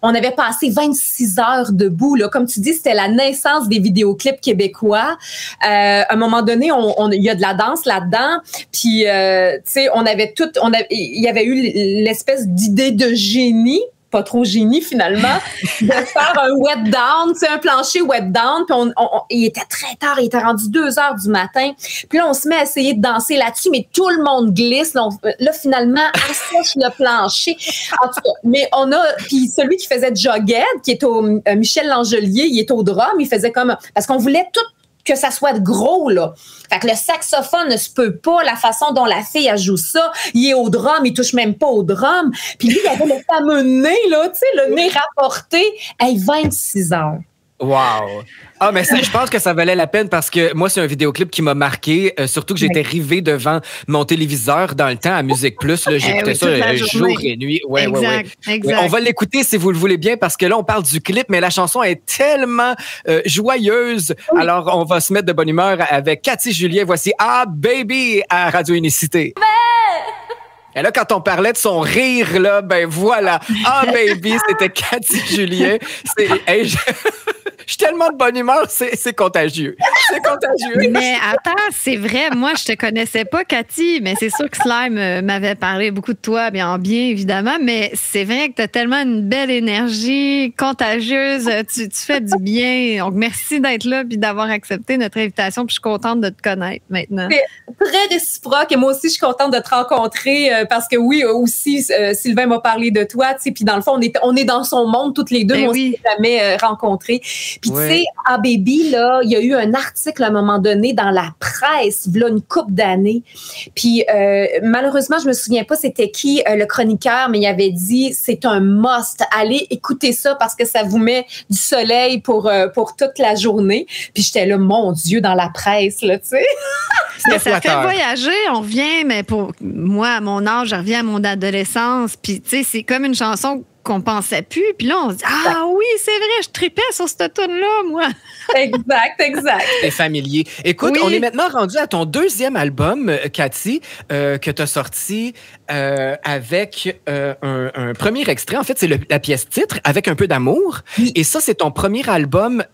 on avait passé 26 heures debout. Là. Comme tu dis, c'était la naissance des vidéoclips québécois. À un moment donné, il y a de la danse là-dedans. Puis, tu sais, il y avait eu l'espèce d'idée de génie. Pas trop génie finalement, de faire un wet down, tu sais, un plancher wet down, puis il était très tard, il était rendu 2h du matin, puis là on se met à essayer de danser là-dessus, mais tout le monde glisse, là finalement assèche le plancher, en tout cas, mais puis celui qui faisait Jughead, qui est au Michel Langelier, il est au drum, il faisait comme, parce qu'on voulait tout que ça soit gros, là. Fait que le saxophone ne se peut pas, la façon dont la fille, elle joue ça. Il est au drum, il touche même pas au drum. Puis lui, il avait le fameux nez, là, tu sais, le nez rapporté. 26 heures. Wow! Ah, mais ça, je pense que ça valait la peine parce que moi, c'est un vidéoclip qui m'a marqué, surtout que j'étais rivé devant mon téléviseur dans le temps à Musique Plus. Là, j'écoutais ça jour et nuit. Ouais. On va l'écouter si vous le voulez bien parce que là, on parle du clip, mais la chanson est tellement joyeuse. Oui. Alors, on va se mettre de bonne humeur avec Cathy Julien. Voici Ah Baby à Radio Unicité. Et là, quand on parlait de son rire, là, ben voilà. Ah Baby, c'était Cathy Julien. Je suis tellement de bonne humeur, c'est contagieux. C'est contagieux. Mais attends, c'est vrai, moi, je te connaissais pas, Cathy, mais c'est sûr que Slime m'avait parlé beaucoup de toi, bien en bien, évidemment, mais c'est vrai que tu as tellement une belle énergie contagieuse, tu fais du bien. Donc, merci d'être là puis d'avoir accepté notre invitation, puis je suis contente de te connaître maintenant. C'est très réciproque et moi aussi, je suis contente de te rencontrer parce que oui, aussi, Sylvain m'a parlé de toi, tu sais, puis dans le fond, on est dans son monde toutes les deux, mais on s'est jamais rencontrés. Puis tu sais, à Baby, là, il y a eu un article à un moment donné dans la presse, là, une couple d'années. Puis malheureusement, je me souviens pas c'était qui le chroniqueur, mais il avait dit c'est un must. Allez écouter ça parce que ça vous met du soleil pour toute la journée. Puis j'étais là, mon Dieu, dans la presse, là, tu sais. Ça fait voyager, on revient, mais pour moi, à mon âge, je reviens à mon adolescence. Puis tu sais, c'est comme une chanson qu'on pensait plus. Puis là, on se dit, ah oui, c'est vrai, je tripais sur cette tune-là, moi. Exact. C'est familier. Écoute, on est maintenant rendu à ton 2e album, Cathy, que tu as sorti avec un premier extrait. En fait, c'est la pièce titre, Avec un peu d'amour. Oui. Et ça, c'est ton premier album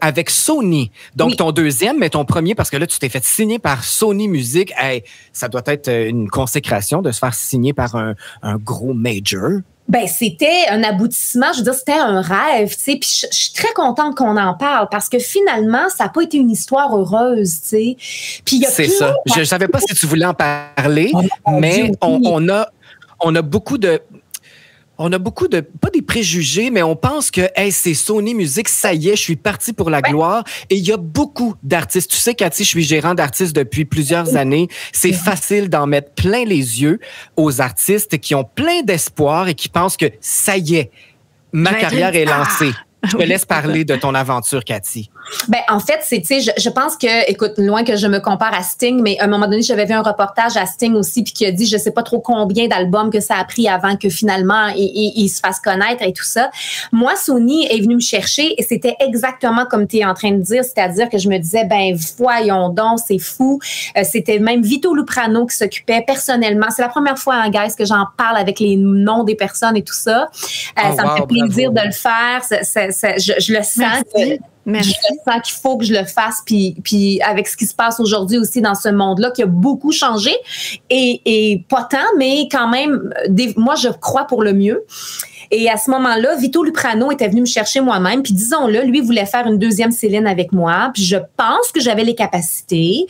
avec Sony. Donc, ton deuxième, mais ton premier, parce que là, tu t'es fait signer par Sony Music. Hey, ça doit être une consécration de se faire signer par un gros major. Ben, c'était un aboutissement, je veux dire, c'était un rêve, tu sais. Puis je suis très contente qu'on en parle parce que finalement, ça n'a pas été une histoire heureuse, tu sais. Puis il y a C'est ça. Je ne savais pas si tu voulais en parler, mais on a beaucoup de... pas des préjugés, mais on pense que hey, c'est Sony Music, ça y est, je suis parti pour la gloire. Et il y a beaucoup d'artistes. Tu sais, Cathy, je suis gérant d'artistes depuis plusieurs années. C'est facile d'en mettre plein les yeux aux artistes qui ont plein d'espoir et qui pensent que ça y est, ma carrière est lancée. Je te laisse parler de ton aventure, Cathy. Ben, en fait, c'est, tu sais, je pense que, écoute, loin que je me compare à Sting, mais à un moment donné, j'avais vu un reportage à Sting aussi, puis qui a dit, je sais pas trop combien d'albums que ça a pris avant que finalement il se fasse connaître et tout ça. Moi, Sony est venu me chercher et c'était exactement comme tu es en train de dire, c'est-à-dire que je me disais, ben, voyons donc, c'est fou. C'était même Vito Luprano qui s'occupait personnellement. C'est la première fois en guys que j'en parle avec les noms des personnes et tout ça. Ça me fait plaisir de le faire. Je le sens. Merci. Je sens qu'il faut que je le fasse, puis avec ce qui se passe aujourd'hui aussi dans ce monde-là, qui a beaucoup changé, et pas tant, mais quand même, moi, je crois pour le mieux. Et à ce moment-là, Vito Luprano était venu me chercher moi-même, puis disons-le, lui voulait faire une deuxième Céline avec moi, puis je pense que j'avais les capacités.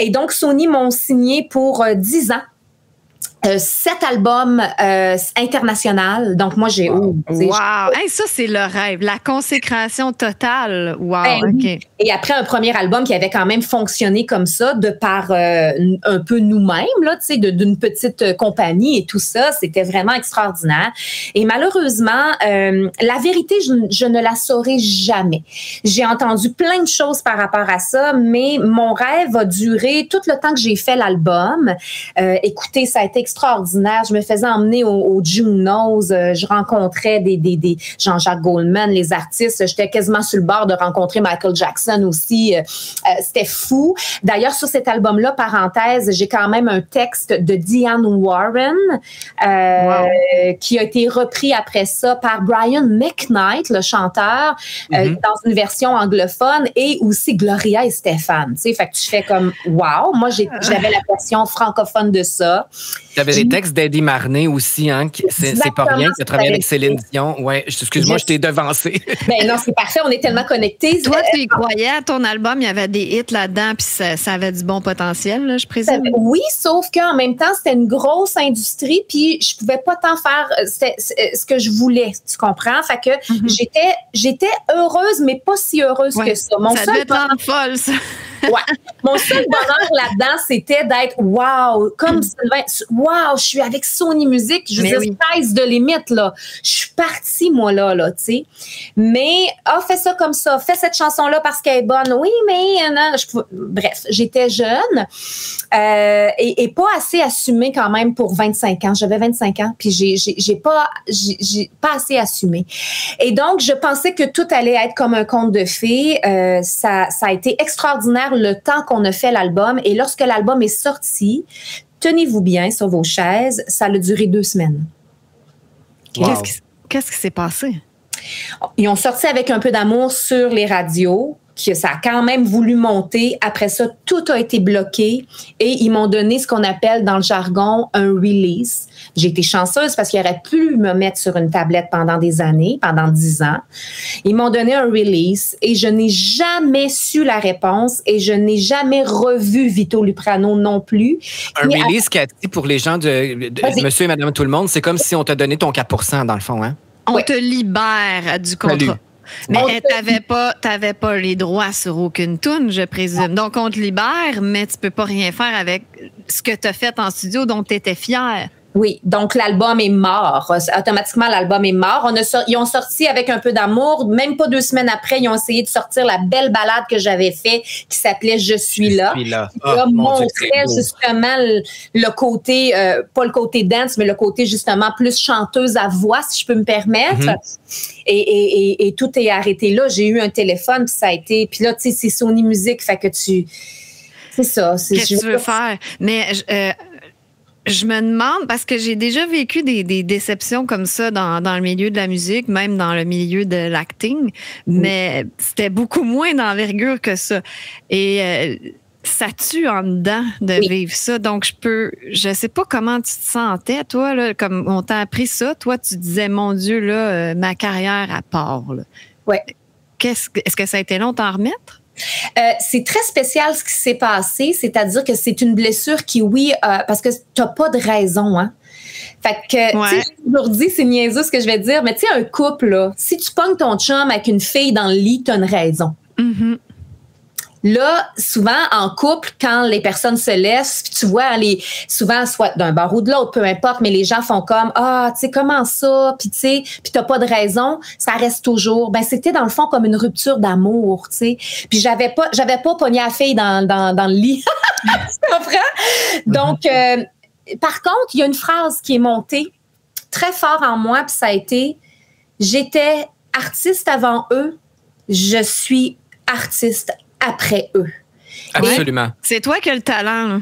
Et donc, Sony m'ont signé pour 10 ans. 7 albums internationaux. Donc, moi, j'ai... Wow! Hey, ça, c'est le rêve. La consécration totale. Wow! OK. Et après un premier album qui avait quand même fonctionné comme ça, de par un peu nous-mêmes, là, tu sais, d'une petite compagnie et tout ça, c'était vraiment extraordinaire. Et malheureusement, la vérité, je ne la saurai jamais. J'ai entendu plein de choses par rapport à ça, mais mon rêve a duré tout le temps que j'ai fait l'album. Écoutez, ça a été extraordinaire. Je me faisais emmener au Junos. Je rencontrais des Jean-Jacques Goldman, les artistes. J'étais quasiment sur le bord de rencontrer Michael Jackson aussi. C'était fou. D'ailleurs, sur cet album-là, parenthèse, j'ai quand même un texte de Diane Warren qui a été repris après ça par Brian McKnight, le chanteur, dans une version anglophone, et aussi Gloria et Stéphane. Tu sais, fait que tu fais comme wow. Moi, j'avais la version francophone de ça. Tu avais des textes d'Eddie Marnay aussi, hein? C'est pas rien. Tu as travaillé avec Céline Dion. Ouais, excuse-moi, je t'ai devancé. Ben non, c'est parfait. On est tellement connectés. Toi, tu y croyais à ton album, il y avait des hits là-dedans, puis ça avait du bon potentiel, là, je présume. Oui, sauf qu'en même temps, c'était une grosse industrie, puis je pouvais pas tant faire ce que je voulais. Tu comprends? Fait que j'étais heureuse, mais pas si heureuse que ça. Ça devait te rendre folle, ça. Ouais. Mon seul bonheur là-dedans, c'était d'être wow, comme Sylvain, wow, je suis avec Sony Music, je veux dire, sky's the limit, là. Je suis partie, moi, là, tu sais. Mais, fais ça comme ça, fais cette chanson-là parce qu'elle est bonne. Oui, mais, non, bref, j'étais jeune et pas assez assumée quand même pour 25 ans. J'avais 25 ans, puis j'ai pas assez assumé. Et donc, je pensais que tout allait être comme un conte de fées. Ça a été extraordinaire le temps qu'on a fait l'album. Et lorsque l'album est sorti, tenez-vous bien sur vos chaises, ça a duré 2 semaines. Wow. Qu'est-ce qui s'est passé? Ils ont sorti avec un peu d'amour sur les radios, que ça a quand même voulu monter. Après ça, tout a été bloqué et ils m'ont donné ce qu'on appelle dans le jargon un release. J'ai été chanceuse parce qu'ils auraient pu me mettre sur une tablette pendant des années, pendant 10 ans. Ils m'ont donné un release et je n'ai jamais su la réponse et je n'ai jamais revu Vito Luprano non plus. Un release, Cathy, pour les gens de Monsieur et Madame Tout le Monde, c'est comme si on t'a donné ton 4% dans le fond, hein? On te libère du contrat. Salut. Mais t'avais pas les droits sur aucune toune, je présume. Donc, on te libère, mais tu peux pas rien faire avec ce que tu as fait en studio dont tu étais fière. Oui, donc l'album est mort. Automatiquement, l'album est mort. Ils ont sorti avec un peu d'amour. Même pas 2 semaines après, ils ont essayé de sortir la belle balade que j'avais faite qui s'appelait « Je suis là ». Qui montrait justement le côté, pas le côté dance, mais le côté justement plus chanteuse à voix, si je peux me permettre. Et tout est arrêté là. J'ai eu un téléphone, puis ça a été... Puis là, tu sais, c'est Sony Music, fait que tu... C'est ça. Qu'est-ce que tu veux faire? Mais... Je me demande, parce que j'ai déjà vécu des déceptions comme ça dans le milieu de la musique, même dans le milieu de l'acting, mais c'était beaucoup moins d'envergure que ça. Et ça tue en dedans de vivre ça. Donc, je sais pas comment tu te sentais, toi, là, comme on t'a appris ça. Toi, tu disais, mon Dieu, là, ma carrière à part. Oui. Est-ce que ça a été long de t'en remettre? C'est très spécial ce qui s'est passé, c'est-à-dire que c'est une blessure qui, parce que t'as pas de raison, hein. Fait que, tu sais, j'ai toujours dit, c'est niaiseux ce que je vais dire, mais tu sais, un couple, là, si tu pognes ton chum avec une fille dans le lit, t'as une raison. Mm-hmm. Là, souvent, en couple, quand les personnes se laissent, tu vois, souvent, soit d'un bord ou de l'autre, peu importe, mais les gens font comme, tu sais, comment ça? Puis, tu sais, puis t'as pas de raison, ça reste toujours. Ben, c'était dans le fond comme une rupture d'amour, tu sais. Puis, j'avais pas pogné la fille dans le lit. Tu comprends? Donc, par contre, il y a une phrase qui est montée très fort en moi, puis ça a été, j'étais artiste avant eux, je suis artiste après eux. Absolument. C'est toi qui as le talent, là.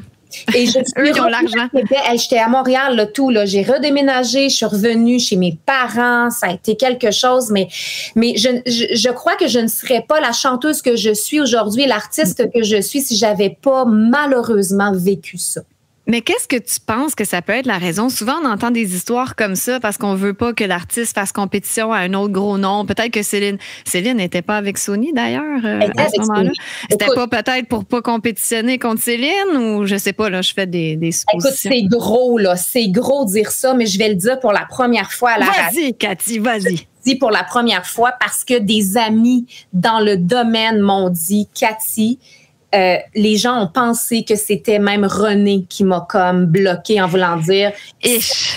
Et je eux qui ont l'argent. J'étais à Montréal, là, tout, là. J'ai redéménagé, je suis revenue chez mes parents. Ça a été quelque chose, mais je crois que je ne serais pas la chanteuse que je suis aujourd'hui, l'artiste que je suis, si j'avais pas malheureusement vécu ça. Mais qu'est-ce que tu penses que ça peut être la raison? Souvent, on entend des histoires comme ça parce qu'on veut pas que l'artiste fasse compétition à un autre gros nom. Peut-être que Céline n'était pas avec Sony, d'ailleurs, à ce moment-là. C'était pas peut-être pour pas compétitionner contre Céline ou je sais pas, là, je fais des suppositions. Écoute, c'est gros, là. C'est gros dire ça, mais je vais le dire pour la première fois à la radio. Vas-y, Cathy, vas-y. Dit pour la première fois parce que des amis dans le domaine m'ont dit, Cathy, les gens ont pensé que c'était même René qui m'a comme bloqué en voulant dire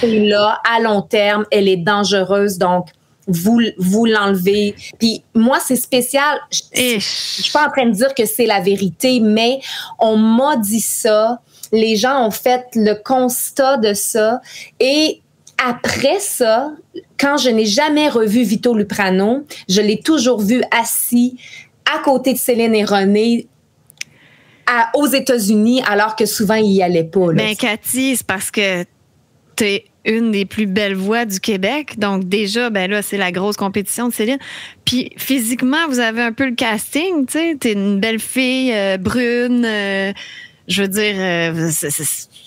là à long terme elle est dangereuse donc vous l'enlevez. Puis moi c'est spécial, je suis pas en train de dire que c'est la vérité, mais on m'a dit ça, les gens ont fait le constat de ça et après ça, quand je n'ai jamais revu Vito Luprano, je l'ai toujours vu assis à côté de Céline et René aux États-Unis, alors que souvent, il n'y allait pas. Mais Cathy, c'est parce que tu es une des plus belles voix du Québec. Donc déjà, ben là, c'est la grosse compétition de Céline. Puis physiquement, vous avez un peu le casting, tu sais. T'es une belle fille brune. Je veux dire,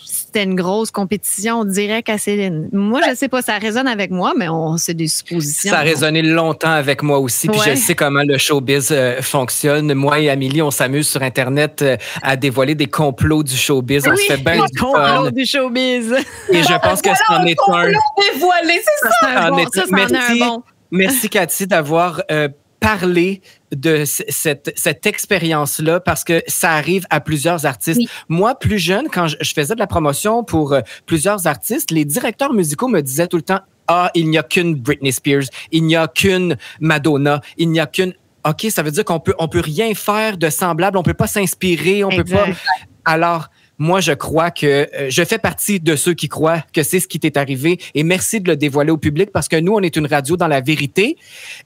c'était une grosse compétition directe à Céline. Moi, je sais pas, ça résonne avec moi, mais c'est des suppositions. Ça a résonné longtemps avec moi aussi, puis je sais comment le showbiz fonctionne. Moi et Amélie, on s'amuse sur Internet à dévoiler des complots du showbiz. On se fait bien du complots du showbiz. Et je pense que c'en est un. Dévoilé, c'est ça. Merci, Cathy, d'avoir parler de cette expérience-là parce que ça arrive à plusieurs artistes. Oui. Moi, plus jeune, quand je faisais de la promotion pour plusieurs artistes, les directeurs musicaux me disaient tout le temps « il n'y a qu'une Britney Spears, il n'y a qu'une Madonna, il n'y a qu'une... » OK, ça veut dire qu'on peut rien faire de semblable, on peut pas s'inspirer, on peut pas... Alors... Moi, je crois que je fais partie de ceux qui croient que c'est ce qui t'est arrivé et merci de le dévoiler au public parce que nous, on est une radio dans la vérité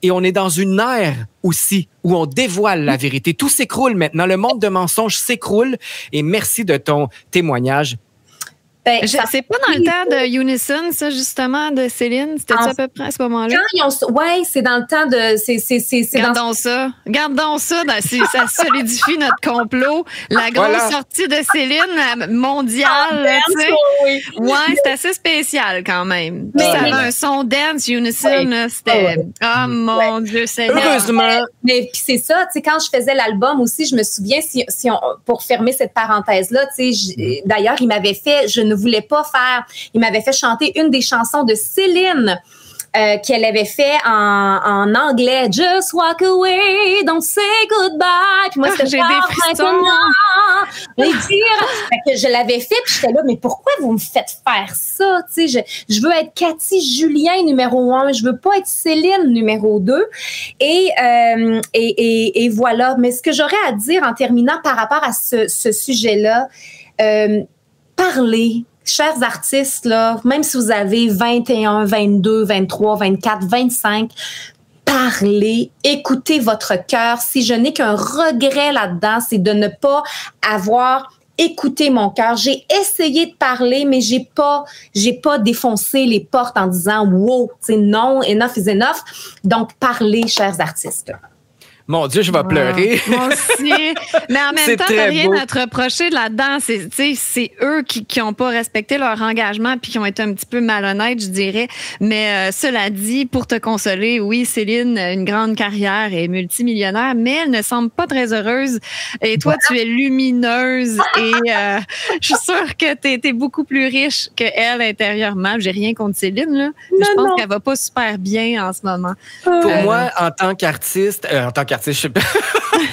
et on est dans une ère aussi où on dévoile la vérité. Tout s'écroule maintenant. Le monde de mensonges s'écroule et merci de ton témoignage. C'est pas dans le temps de Unison, ça, justement, de Céline? C'était ça à peu près à ce moment-là? Oui, c'est dans le temps de... Gardons ça. Ça solidifie notre complot. La grosse sortie de Céline mondiale. Oui, c'est assez spécial quand même. Ça avait un son dance, Unison. C'était... mon Dieu, Seigneur. Heureusement. Mais puis c'est ça, tu sais, quand je faisais l'album aussi, je me souviens, pour fermer cette parenthèse-là, tu sais, d'ailleurs, il m'avait fait... Je ne voulais pas faire. Il m'avait fait chanter une des chansons de Céline qu'elle avait fait en anglais. Just walk away, don't say goodbye. Puis moi, c'était j'ai des frissons. Que je l'avais fait, puis j'étais là, mais pourquoi vous me faites faire ça? Tu sais, je veux être Cathy Julien numéro 1, je veux pas être Céline numéro 2. Et voilà. Mais ce que j'aurais à dire en terminant par rapport à ce sujet-là, parlez, chers artistes, là, même si vous avez 21, 22, 23, 24, 25, parlez, écoutez votre cœur. Si je n'ai qu'un regret là-dedans, c'est de ne pas avoir écouté mon cœur. J'ai essayé de parler, mais j'ai pas défoncé les portes en disant wow, tu sais, non, enough is enough. Donc, parlez, chers artistes. Mon Dieu, je vais pleurer. Moi aussi. Mais en même temps, t'as rien à te reprocher de là-dedans. C'est eux qui n'ont pas respecté leur engagement puis qui ont été un petit peu malhonnêtes, je dirais. Mais cela dit, pour te consoler, oui, Céline, une grande carrière et multimillionnaire, mais elle ne semble pas très heureuse. Et toi, tu es lumineuse et je suis sûre que t'es beaucoup plus riche qu'elle intérieurement. J'ai rien contre Céline, là. Mais je pense qu'elle va pas super bien en ce moment. Pour moi, en tant qu'artiste, je sais pas.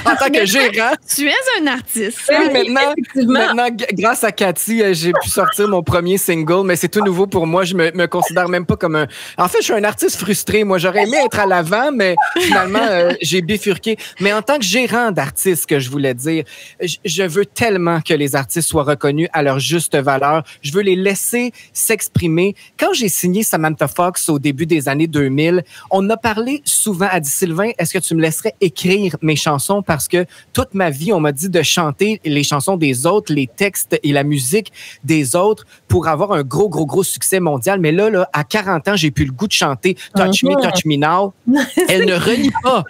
En tant que gérant. Tu es un artiste. Oui, maintenant, grâce à Cathy, j'ai pu sortir mon premier single, mais c'est tout nouveau pour moi. Je me considère même pas comme un... En fait, je suis un artiste frustré. Moi, j'aurais aimé être à l'avant, mais finalement, j'ai bifurqué. Mais en tant que gérant d'artiste, que je voulais dire, je veux tellement que les artistes soient reconnus à leur juste valeur. Je veux les laisser s'exprimer. Quand j'ai signé Samantha Fox au début des années 2000, on a parlé souvent, a dit Sylvain, est-ce que tu me laisserais écrire mes chansons parce que toute ma vie, on m'a dit de chanter les chansons des autres, les textes et la musique des autres pour avoir un gros succès mondial. Mais là, à 40 ans, j'ai plus le goût de chanter Touch Me Now. Elle ne renie pas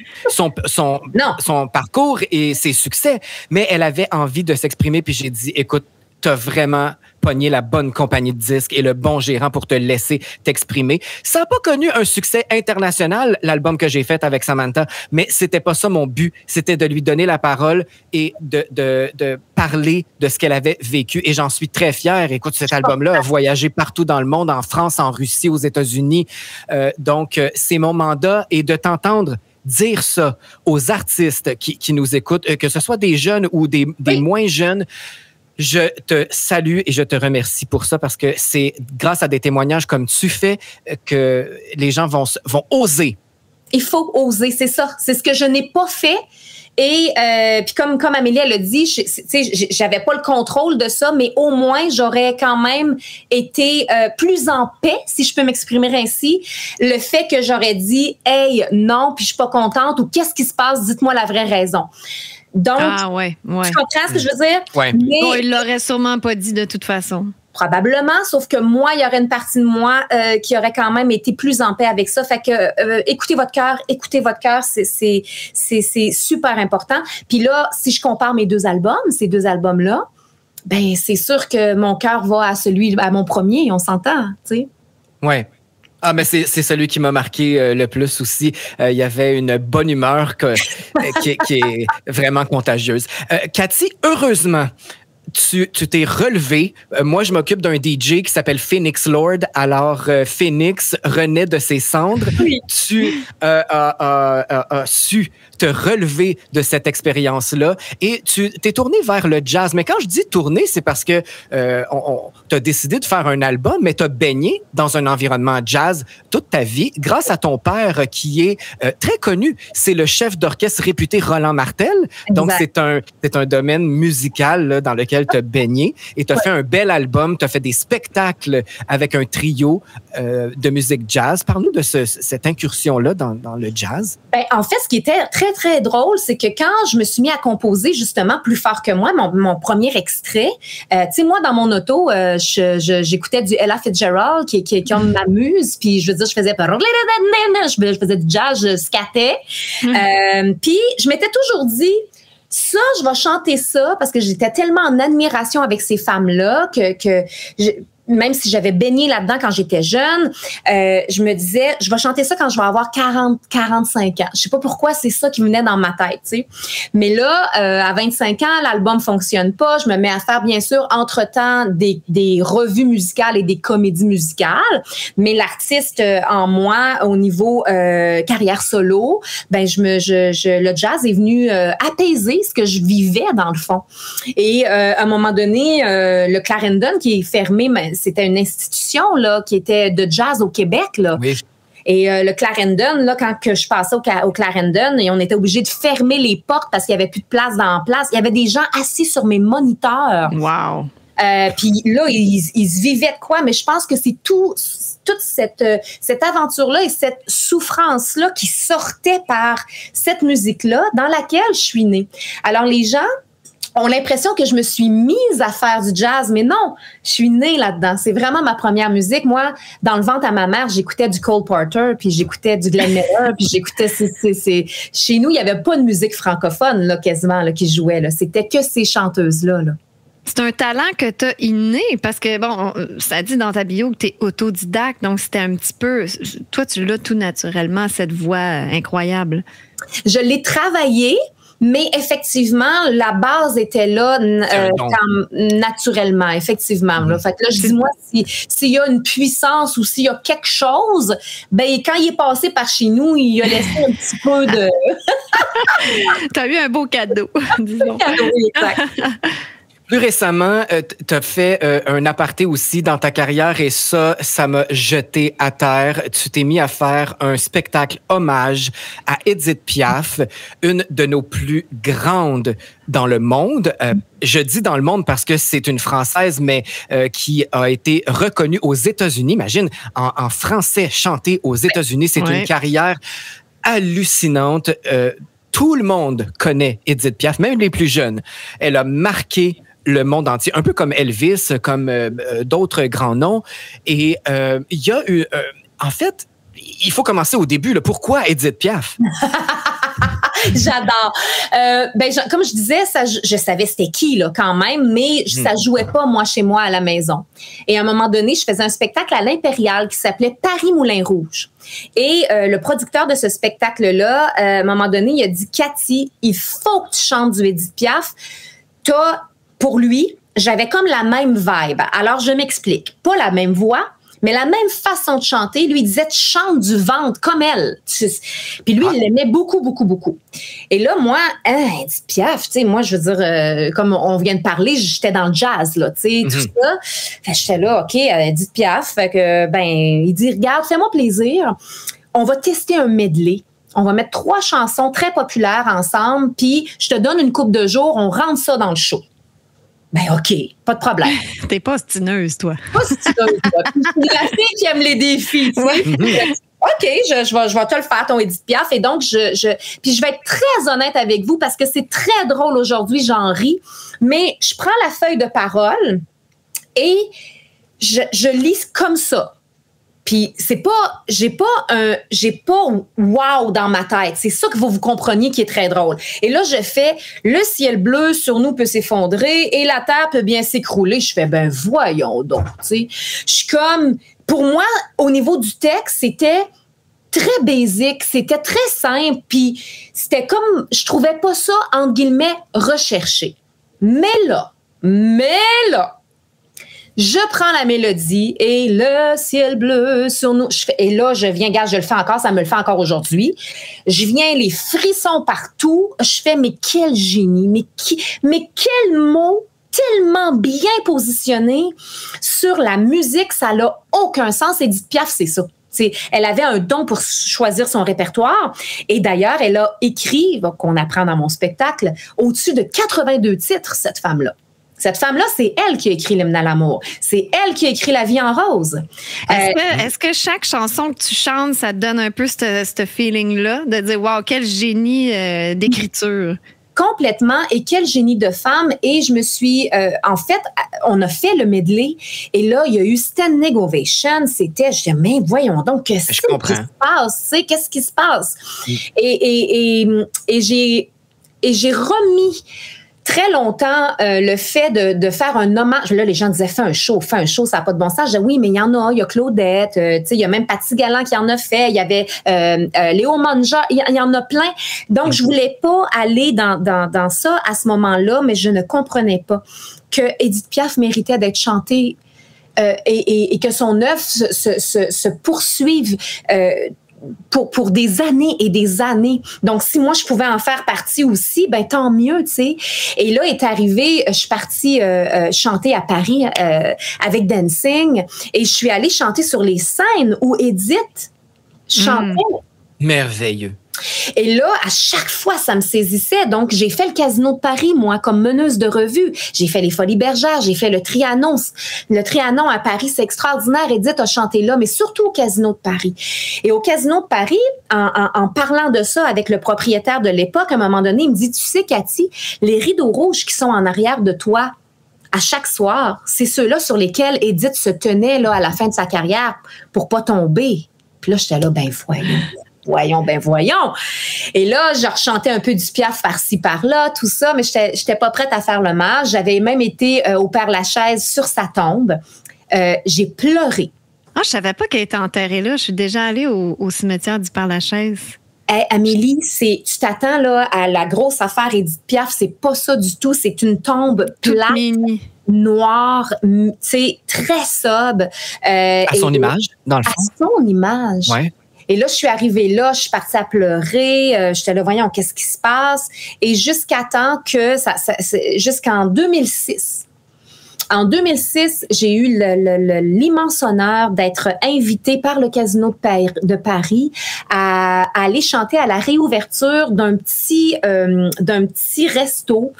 son parcours et ses succès, mais elle avait envie de s'exprimer. Puis j'ai dit, écoute, t'as vraiment pogné la bonne compagnie de disques et le bon gérant pour te laisser t'exprimer. Ça n'a pas connu un succès international, l'album que j'ai fait avec Samantha, mais c'était pas ça mon but. C'était de lui donner la parole et de parler de ce qu'elle avait vécu. Et j'en suis très fière. Écoute, cet album-là a voyagé partout dans le monde, en France, en Russie, aux États-Unis. Donc, c'est mon mandat et de t'entendre dire ça aux artistes qui nous écoutent, que ce soit des jeunes ou des moins jeunes. Je te salue et je te remercie pour ça parce que c'est grâce à des témoignages comme tu fais que les gens vont oser. Il faut oser, c'est ça. C'est ce que je n'ai pas fait. Et puis comme Amélie elle a dit, j'avais pas le contrôle de ça, mais au moins j'aurais quand même été plus en paix, si je peux m'exprimer ainsi. Le fait que j'aurais dit hey non, puis je suis pas contente ou qu'est-ce qui se passe, dites-moi la vraie raison. Donc, tu comprends ce que je veux dire? Ouais. Mais, bon, il l'aurait sûrement pas dit de toute façon. Probablement, sauf que moi, il y aurait une partie de moi qui aurait quand même été plus en paix avec ça. Fait que écoutez votre cœur, c'est super important. Puis là, si je compare ces deux albums-là, ben c'est sûr que mon cœur va à mon premier, on s'entend, tu sais. Ouais. Ah, mais c'est celui qui m'a marqué le plus aussi. Il y avait une bonne humeur qui est vraiment contagieuse. Cathy, heureusement, tu t'es relevé. Moi, je m'occupe d'un DJ qui s'appelle Phoenix Lord. Alors, Phoenix renaît de ses cendres. Oui. Tu as su te relever de cette expérience-là et tu t'es tourné vers le jazz. Mais quand je dis tourner, c'est parce que tu as décidé de faire un album, mais tu as baigné dans un environnement jazz toute ta vie grâce à ton père qui est très connu. C'est le chef d'orchestre réputé Roland Martel. Donc, c'est un domaine musical là, dans lequel tu as baigné et tu as fait un bel album. Tu as fait des spectacles avec un trio de musique jazz. Parle-nous de cette incursion-là dans le jazz. Ben, en fait, ce qui était très, très drôle, c'est que quand je me suis mis à composer justement plus fort que moi, mon premier extrait, tu sais, moi, dans mon auto, j'écoutais du Ella Fitzgerald qui m'amuse, puis je veux dire, je faisais du jazz, je scattais. Puis je m'étais toujours dit, ça, je vais chanter ça parce que j'étais tellement en admiration avec ces femmes-là que même si j'avais baigné là-dedans quand j'étais jeune, je me disais, je vais chanter ça quand je vais avoir 45 ans. Je sais pas pourquoi c'est ça qui venait dans ma tête, tu sais. Mais là, à 25 ans, l'album fonctionne pas. Je me mets à faire, bien sûr, entre-temps, des revues musicales et des comédies musicales. Mais l'artiste en moi, au niveau carrière solo, ben le jazz est venu apaiser ce que je vivais dans le fond. Et à un moment donné, le Clarendon qui est fermé, mais c'était une institution là qui était de jazz au Québec là. Oui. Et le Clarendon là, quand que je passais au Clarendon, et on était obligé de fermer les portes parce qu'il y avait plus de place dans la place. Il y avait des gens assis sur mes moniteurs. Wow. Puis là, ils se vivaient de quoi? Mais je pense que c'est toute cette aventure-là et cette souffrance-là qui sortait par cette musique-là dans laquelle je suis née. Alors les gens ont l'impression que je me suis mise à faire du jazz, mais non, je suis née là-dedans. C'est vraiment ma première musique. Moi, dans le ventre à ma mère, j'écoutais du Cole Porter, puis j'écoutais du Glenn Miller, puis j'écoutais... Chez nous, il n'y avait pas de musique francophone là, quasiment là, qui jouait. Là. C'était que ces chanteuses-là. Là. C'est un talent que tu as inné parce que, bon, ça dit dans ta bio que tu es autodidacte, donc c'était un petit peu... Toi, tu l'as tout naturellement, cette voix incroyable. Je l'ai travaillé, mais effectivement, la base était là naturellement, effectivement. Là. Fait que là, je dis, moi, s'il y a une puissance ou s'il y a quelque chose, ben quand il est passé par chez nous, il a laissé un petit peu de... T'as eu un beau cadeau, disons. Oui, exact. Plus récemment, tu as fait un aparté aussi dans ta carrière et ça m'a jeté à terre. Tu t'es mis à faire un spectacle hommage à Édith Piaf, une de nos plus grandes dans le monde. Je dis dans le monde parce que c'est une Française, mais qui a été reconnue aux États-Unis. Imagine, en français, chanter aux États-Unis, c'est une carrière hallucinante. Tout le monde connaît Édith Piaf, même les plus jeunes. Elle a marqué le monde entier, un peu comme Elvis, comme d'autres grands noms. Et il y a eu... en fait, il faut commencer au début. Là. Pourquoi Édith Piaf? J'adore. Comme je disais, je savais c'était qui là, quand même, mais ça jouait pas moi chez moi à la maison. Et à un moment donné, je faisais un spectacle à l'Impérial qui s'appelait Paris Moulin Rouge. Et le producteur de ce spectacle-là, à un moment donné, il a dit « Cathy, il faut que tu chantes du Édith Piaf. » Pour lui, j'avais comme la même vibe. Alors, je m'explique. Pas la même voix, mais la même façon de chanter. Lui, il disait, tu chantes du ventre comme elle. Puis lui, il l'aimait beaucoup, beaucoup, beaucoup. Et là, moi, Édith Piaf, tu sais, moi, je veux dire, comme on vient de parler, j'étais dans le jazz, là, tu sais, tout ça. Fait que j'étais là, OK, Édith Piaf. Fait que, il dit, regarde, fais-moi plaisir. On va tester un medley. On va mettre 3 chansons très populaires ensemble, puis je te donne une couple de jours, on rentre ça dans le show. Ben OK, pas de problème. T'es pas ostineuse, toi. Pas ostineuse, toi. Je suis la fille qui aime les défis, tu sais. OK, je vais te le faire, ton Édith Piaf. Et donc, puis je vais être très honnête avec vous parce que c'est très drôle aujourd'hui, j'en ris. Mais je prends la feuille de parole et je lis comme ça. Puis j'ai pas wow dans ma tête. C'est ça que vous compreniez qui est très drôle. Et là, je fais le ciel bleu sur nous peut s'effondrer et la terre peut bien s'écrouler. Je fais voyons donc, tu sais. Je suis comme, pour moi, au niveau du texte, c'était très basique, c'était très simple, puis c'était comme, je trouvais pas ça, entre guillemets, recherché. Mais là, je prends la mélodie et le ciel bleu sur nous. Et là, je le fais encore, ça me le fait encore aujourd'hui. Je viens les frissons partout. Je fais, mais quel génie, mais quel mot tellement bien positionné sur la musique, ça n'a aucun sens. Édith Piaf, c'est ça. Elle avait un don pour choisir son répertoire. Et d'ailleurs, elle a écrit, qu'on apprend dans mon spectacle, au-dessus de 82 titres, cette femme-là. Cette femme-là, c'est elle qui a écrit l'hymne à l'amour. C'est elle qui a écrit La vie en rose. Est-ce que chaque chanson que tu chantes, ça te donne un peu ce feeling-là de dire « Wow, quel génie d'écriture! » Complètement. Et quel génie de femme. Et je me suis... en fait, on a fait le medley. Et là, il y a eu standing ovation. Je disais, mais voyons donc, qu'est-ce qui se passe? Qu'est-ce qui se passe? Et j'ai remis... très longtemps, le fait de faire un hommage, là, les gens disaient, fais un show, ça n'a pas de bon sens. Je disais, oui, mais il y en a, il y a Claudette, tu sais, il y a même Paty Galland qui en a fait, il y avait Léo Manja, il y en a plein. Donc, je voulais pas aller dans ça à ce moment-là, mais je ne comprenais pas que Édith Piaf méritait d'être chantée et que son œuvre se poursuive pour des années et des années. Donc, si moi, je pouvais en faire partie aussi, ben tant mieux, tu sais. Et là est arrivé, je suis partie chanter à Paris avec Dancing et je suis allée chanter sur les scènes où Édith chantait. Merveilleux. Et là, à chaque fois, ça me saisissait. Donc, j'ai fait le Casino de Paris, moi, comme meneuse de revue. J'ai fait les Folies Bergères, j'ai fait le Trianon. Le Trianon à Paris, c'est extraordinaire. Edith a chanté là, mais surtout au Casino de Paris. Et au Casino de Paris, en parlant de ça avec le propriétaire de l'époque, à un moment donné, il me dit, tu sais, Cathy, les rideaux rouges qui sont en arrière de toi, à chaque soir, c'est ceux-là sur lesquels Edith se tenait là, à la fin de sa carrière pour pas tomber. Puis là, j'étais là, ben voyons. Et là, je rechantais un peu du Piaf par-ci, par-là, tout ça, mais j'étais pas prête à faire l'hommage. J'avais même été au Père-Lachaise sur sa tombe. J'ai pleuré. Ah, je savais pas qu'elle était enterrée là. Je suis déjà allée au cimetière du Père-Lachaise. Hey, Amélie, tu t'attends là à la grosse affaire Edith Piaf, c'est pas ça du tout. C'est une tombe plate, noire, tu sais, très sobre. À son image, dans le fond. À son image. Ouais. Et là, je suis arrivée là, je suis partie à pleurer. J'étais là, voyons, qu'est-ce qui se passe? Et jusqu'à temps que jusqu'en 2006. En 2006, j'ai eu l'immense honneur d'être invitée par le Casino de Paris à aller chanter à la réouverture d'un petit resto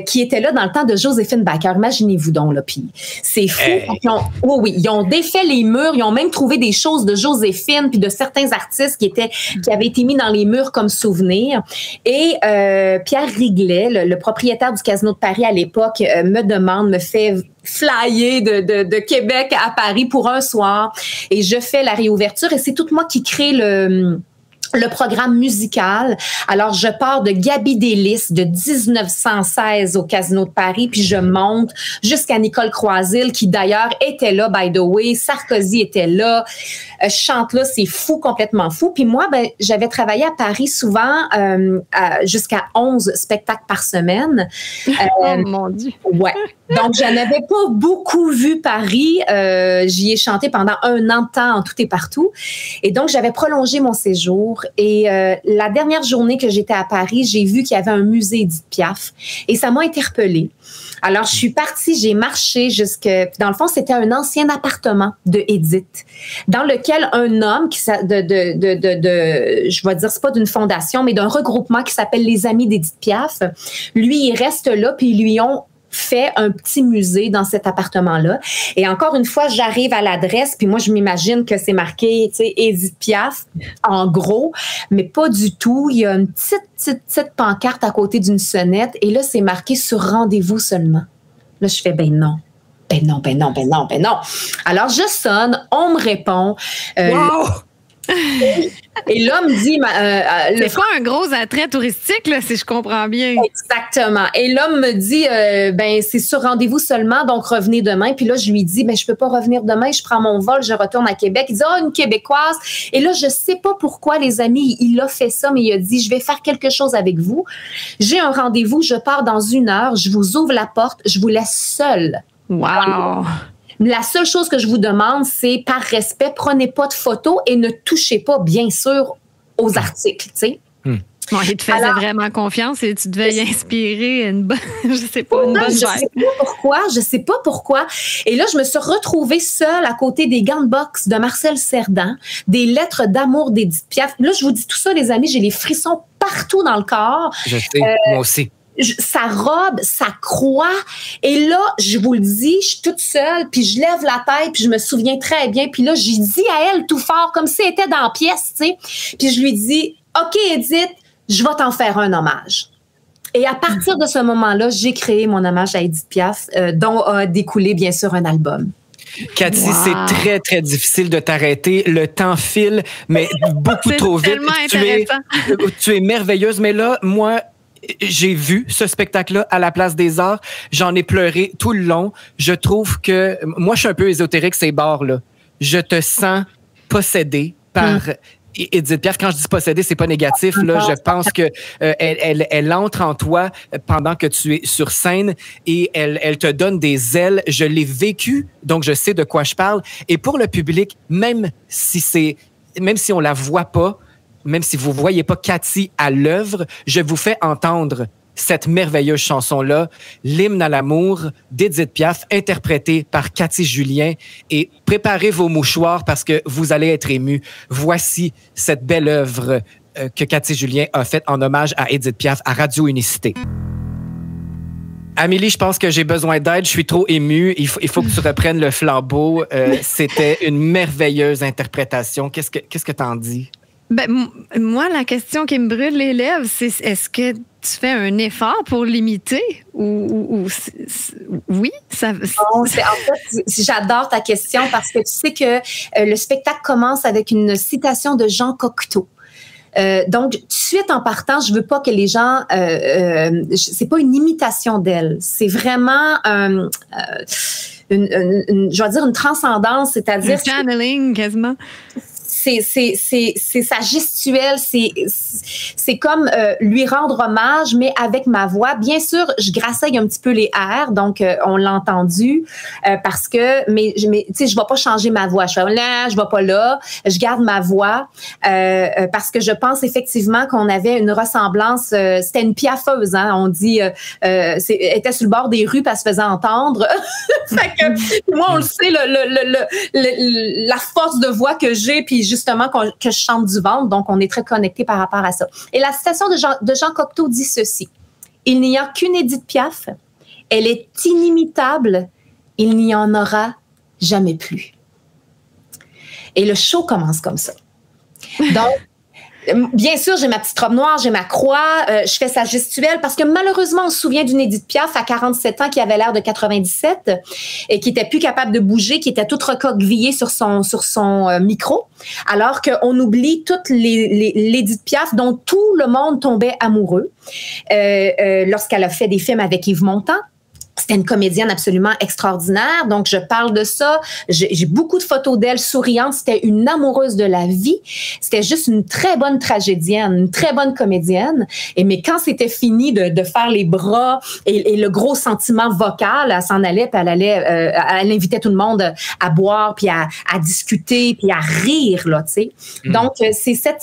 qui était là dans le temps de Joséphine Baker. Imaginez-vous donc, là. Puis c'est fou. Hey. Ils ont défait les murs. Ils ont même trouvé des choses de Joséphine puis de certains artistes qui avaient été mis dans les murs comme souvenir. Et Pierre Riglet, le propriétaire du Casino de Paris à l'époque, me fait flyer de Québec à Paris pour un soir et je fais la réouverture et c'est tout moi qui crée le programme musical. Alors, je pars de Gaby Delis de 1916 au Casino de Paris, puis je monte jusqu'à Nicole Croisille, qui d'ailleurs était là, by the way. Sarkozy était là. Je chante là, c'est fou, complètement fou. Puis moi, j'avais travaillé à Paris souvent jusqu'à 11 spectacles par semaine. Oh mon Dieu! Ouais. Donc, je n'avais pas beaucoup vu Paris. J'y ai chanté pendant 1 an de temps en tout et partout. Et donc, j'avais prolongé mon séjour. Et la dernière journée que j'étais à Paris, j'ai vu qu'il y avait un musée Edith Piaf. Et ça m'a interpellée. Alors, je suis partie, j'ai marché dans le fond, c'était un ancien appartement de Edith, dans lequel un homme je vais dire, c'est pas d'une fondation, mais d'un regroupement qui s'appelle les Amis d'Edith Piaf. Lui, il reste là, puis ils lui ont fait un petit musée dans cet appartement-là. Et encore une fois, j'arrive à l'adresse, puis moi, je m'imagine que c'est marqué, tu sais, Edith Piaf, en gros, mais pas du tout. Il y a une petite pancarte à côté d'une sonnette, et là, c'est marqué sur rendez-vous seulement. Là, je fais, ben non. Alors, je sonne, on me répond. Wow! Et l'homme dit... c'est pas un gros attrait touristique, là, si je comprends bien. Exactement. Et l'homme me dit, c'est sur rendez-vous seulement, donc revenez demain. Puis là, je lui dis, je peux pas revenir demain, je prends mon vol, je retourne à Québec. Il dit, une Québécoise. Et là, je sais pas pourquoi, les amis, il a fait ça, mais il a dit, je vais faire quelque chose avec vous. J'ai un rendez-vous, je pars dans 1 heure, je vous ouvre la porte, je vous laisse seule. Wow! La seule chose que je vous demande, c'est par respect, prenez pas de photos et ne touchez pas, bien sûr, aux articles, tu sais. Bon, il te faisait vraiment confiance et tu devais y inspirer une bonne, une bonne vibe. Je sais pas pourquoi. Et là, je me suis retrouvée seule à côté des gants de boxe de Marcel Cerdan, des lettres d'amour d'Edith Piaf. Là, je vous dis tout ça, les amis, j'ai les frissons partout dans le corps. Je sais, moi aussi. Sa robe, sa croix. Et là, je vous le dis, je suis toute seule, puis je lève la tête, puis je me souviens très bien. Puis là, j'ai dit à elle tout fort, comme si elle était dans la pièce, tu sais. Puis je lui dis, OK, Edith, je vais t'en faire un hommage. Et à partir de ce moment-là, j'ai créé mon hommage à Edith Piaf, dont a découlé, bien sûr, un album. Cathy, c'est très, très difficile de t'arrêter. Le temps file, mais beaucoup trop vite. C'est tellement intéressant. Tu es merveilleuse, mais là, moi... J'ai vu ce spectacle-là à la Place des Arts. J'en ai pleuré tout le long. Je trouve que... Moi, je suis un peu ésotérique, ces bars-là. Je te sens possédée par Edith Piaf. Quand je dis possédée, c'est pas négatif. Là, je pense que elle entre en toi pendant que tu es sur scène et elle te donne des ailes. Je l'ai vécu, donc je sais de quoi je parle. Et pour le public, même si on la voit pas, même si vous voyez pas Cathy à l'œuvre, je vous fais entendre cette merveilleuse chanson-là, l'hymne à l'amour d'Edith Piaf, interprétée par Cathy Julien. Et préparez vos mouchoirs parce que vous allez être émus. Voici cette belle œuvre que Cathy Julien a fait en hommage à Édith Piaf à Radio Unicité. Amélie, je pense que j'ai besoin d'aide. Je suis trop émue. Il faut que tu reprennes le flambeau. C'était une merveilleuse interprétation. Qu'est-ce que t'en dis? Moi, la question qui me brûle les lèvres, c'est est-ce que tu fais un effort pour l'imiter ou oui? Non, en fait, j'adore ta question parce que tu sais que le spectacle commence avec une citation de Jean Cocteau. Donc, tout de suite en partant, je veux pas que les gens, c'est pas une imitation d'elle, c'est vraiment je vais dire une transcendance, c'est-à-dire un channeling quasiment. C'est sa gestuelle, c'est comme lui rendre hommage, mais avec ma voix. Bien sûr, je grassègue un petit peu les airs, donc on l'a entendu parce que, mais tu sais, je vais pas changer ma voix. Je fais là, je vais pas là. Je garde ma voix parce que je pense effectivement qu'on avait une ressemblance. C'était une piaffeuse, hein. On dit, elle était sur le bord des rues, puis elle se faisait entendre. Fait que moi, on le sait, la force de voix que j'ai, puis justement que je chante du ventre, donc on est très connectés par rapport à ça. Et la citation de Jean Cocteau dit ceci: « Il n'y a qu'une Édith Piaf, elle est inimitable, il n'y en aura jamais plus. » Et le show commence comme ça. Donc, bien sûr, j'ai ma petite robe noire, j'ai ma croix, je fais sa gestuelle parce que malheureusement, on se souvient d'une Édith Piaf à 47 ans qui avait l'air de 97 et qui était plus capable de bouger, qui était toute recroquevillée sur son micro, alors qu'on oublie toute l'Édith Piaf dont tout le monde tombait amoureux lorsqu'elle a fait des films avec Yves Montand. C'était une comédienne absolument extraordinaire. Donc, je parle de ça. J'ai beaucoup de photos d'elle souriante. C'était une amoureuse de la vie. C'était juste une très bonne tragédienne, une très bonne comédienne. Mais quand c'était fini de faire les bras et le gros sentiment vocal, elle s'en allait, puis elle invitait tout le monde à boire, puis à discuter, puis à rire, là, tu sais. Donc, c'est ça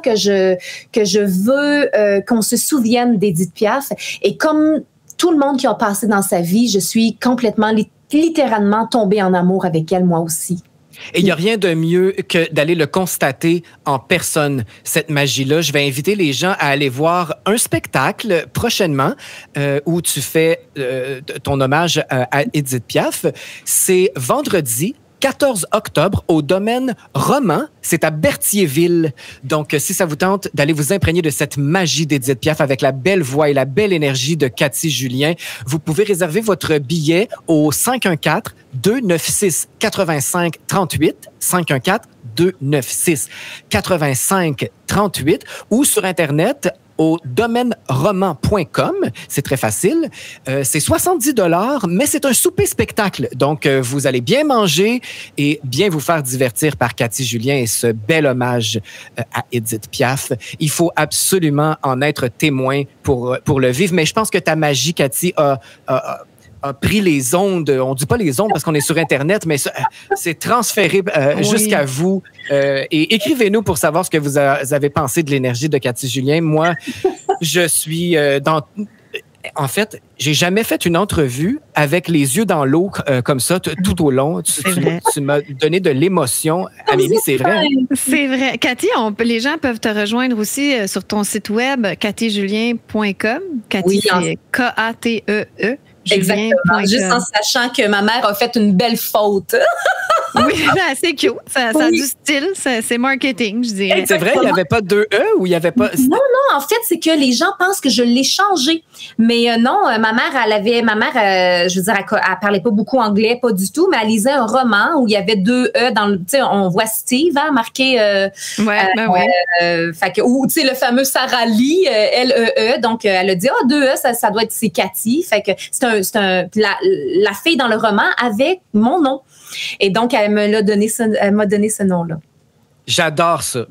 que je veux qu'on se souvienne d'Édith Piaf. Et comme tout le monde qui a passé dans sa vie, je suis complètement, littéralement tombée en amour avec elle, moi aussi. Et il n'y a rien de mieux que d'aller le constater en personne, cette magie-là. Je vais inviter les gens à aller voir un spectacle prochainement où tu fais ton hommage à Édith Piaf. C'est vendredi 14 octobre au domaine Roman. C'est à Berthierville. Donc, si ça vous tente d'aller vous imprégner de cette magie d'Édith Piaf avec la belle voix et la belle énergie de Cathy Julien, vous pouvez réserver votre billet au 514-296-8538. 514-296-8538 ou sur Internet au domaineroman.com. C'est très facile. C'est 70$, mais c'est un souper-spectacle. Donc, vous allez bien manger et bien vous faire divertir par Cathy Julien et ce bel hommage à Édith Piaf. Il faut absolument en être témoin pour le vivre. Mais je pense que ta magie, Cathy, a pris les ondes, on dit pas les ondes parce qu'on est sur Internet, mais c'est transféré jusqu'à vous. Et écrivez-nous pour savoir ce que vous avez pensé de l'énergie de Cathy Julien. Moi, je suis en fait, j'ai jamais fait une entrevue avec les yeux dans l'eau comme ça tout au long. Tu m'as donné de l'émotion. Amélie, c'est vrai. C'est vrai. Cathy, les gens peuvent te rejoindre aussi sur ton site web, cathyjulien.com. Cathy, c'est K-A-T-E-E. Exactement. Juste en sachant que ma mère a fait une belle faute. Oui, c'est cute. Ça a du style. C'est marketing, je dirais. C'est vrai, il n'y avait pas 2 E ou il n'y avait pas... Non, en fait, c'est que les gens pensent que je l'ai changé. Mais non, ma mère, je veux dire, elle parlait pas beaucoup anglais, pas du tout, mais elle lisait un roman où il y avait 2 E dans le... Tu sais, on voit Steve, hein, marqué... fait que, ou, tu sais, le fameux Sarah Lee, L-E-E. Donc, elle a dit, 2 E, ça doit être, c'est Cathy. Fait que la fille dans le roman avait mon nom. Et donc, elle m'a donné ce nom-là. J'adore ça.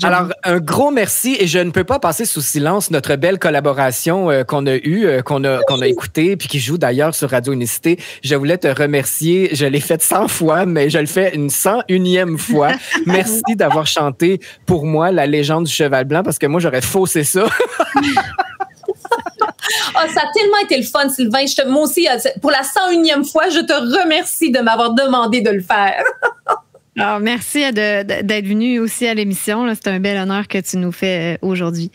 Alors, un gros merci et je ne peux pas passer sous silence notre belle collaboration qu'on a eue, qu'on a écoutée, puis qui joue d'ailleurs sur Radio Unicité. Je voulais te remercier. Je l'ai faite 100 fois, mais je le fais une 101e fois. Merci d'avoir chanté pour moi la légende du cheval blanc parce que moi, j'aurais faussé ça. Ça a tellement été le fun, Sylvain. Moi aussi, pour la 101e fois, je te remercie de m'avoir demandé de le faire. Alors, merci d'être venu aussi à l'émission. C'est un bel honneur que tu nous fais aujourd'hui.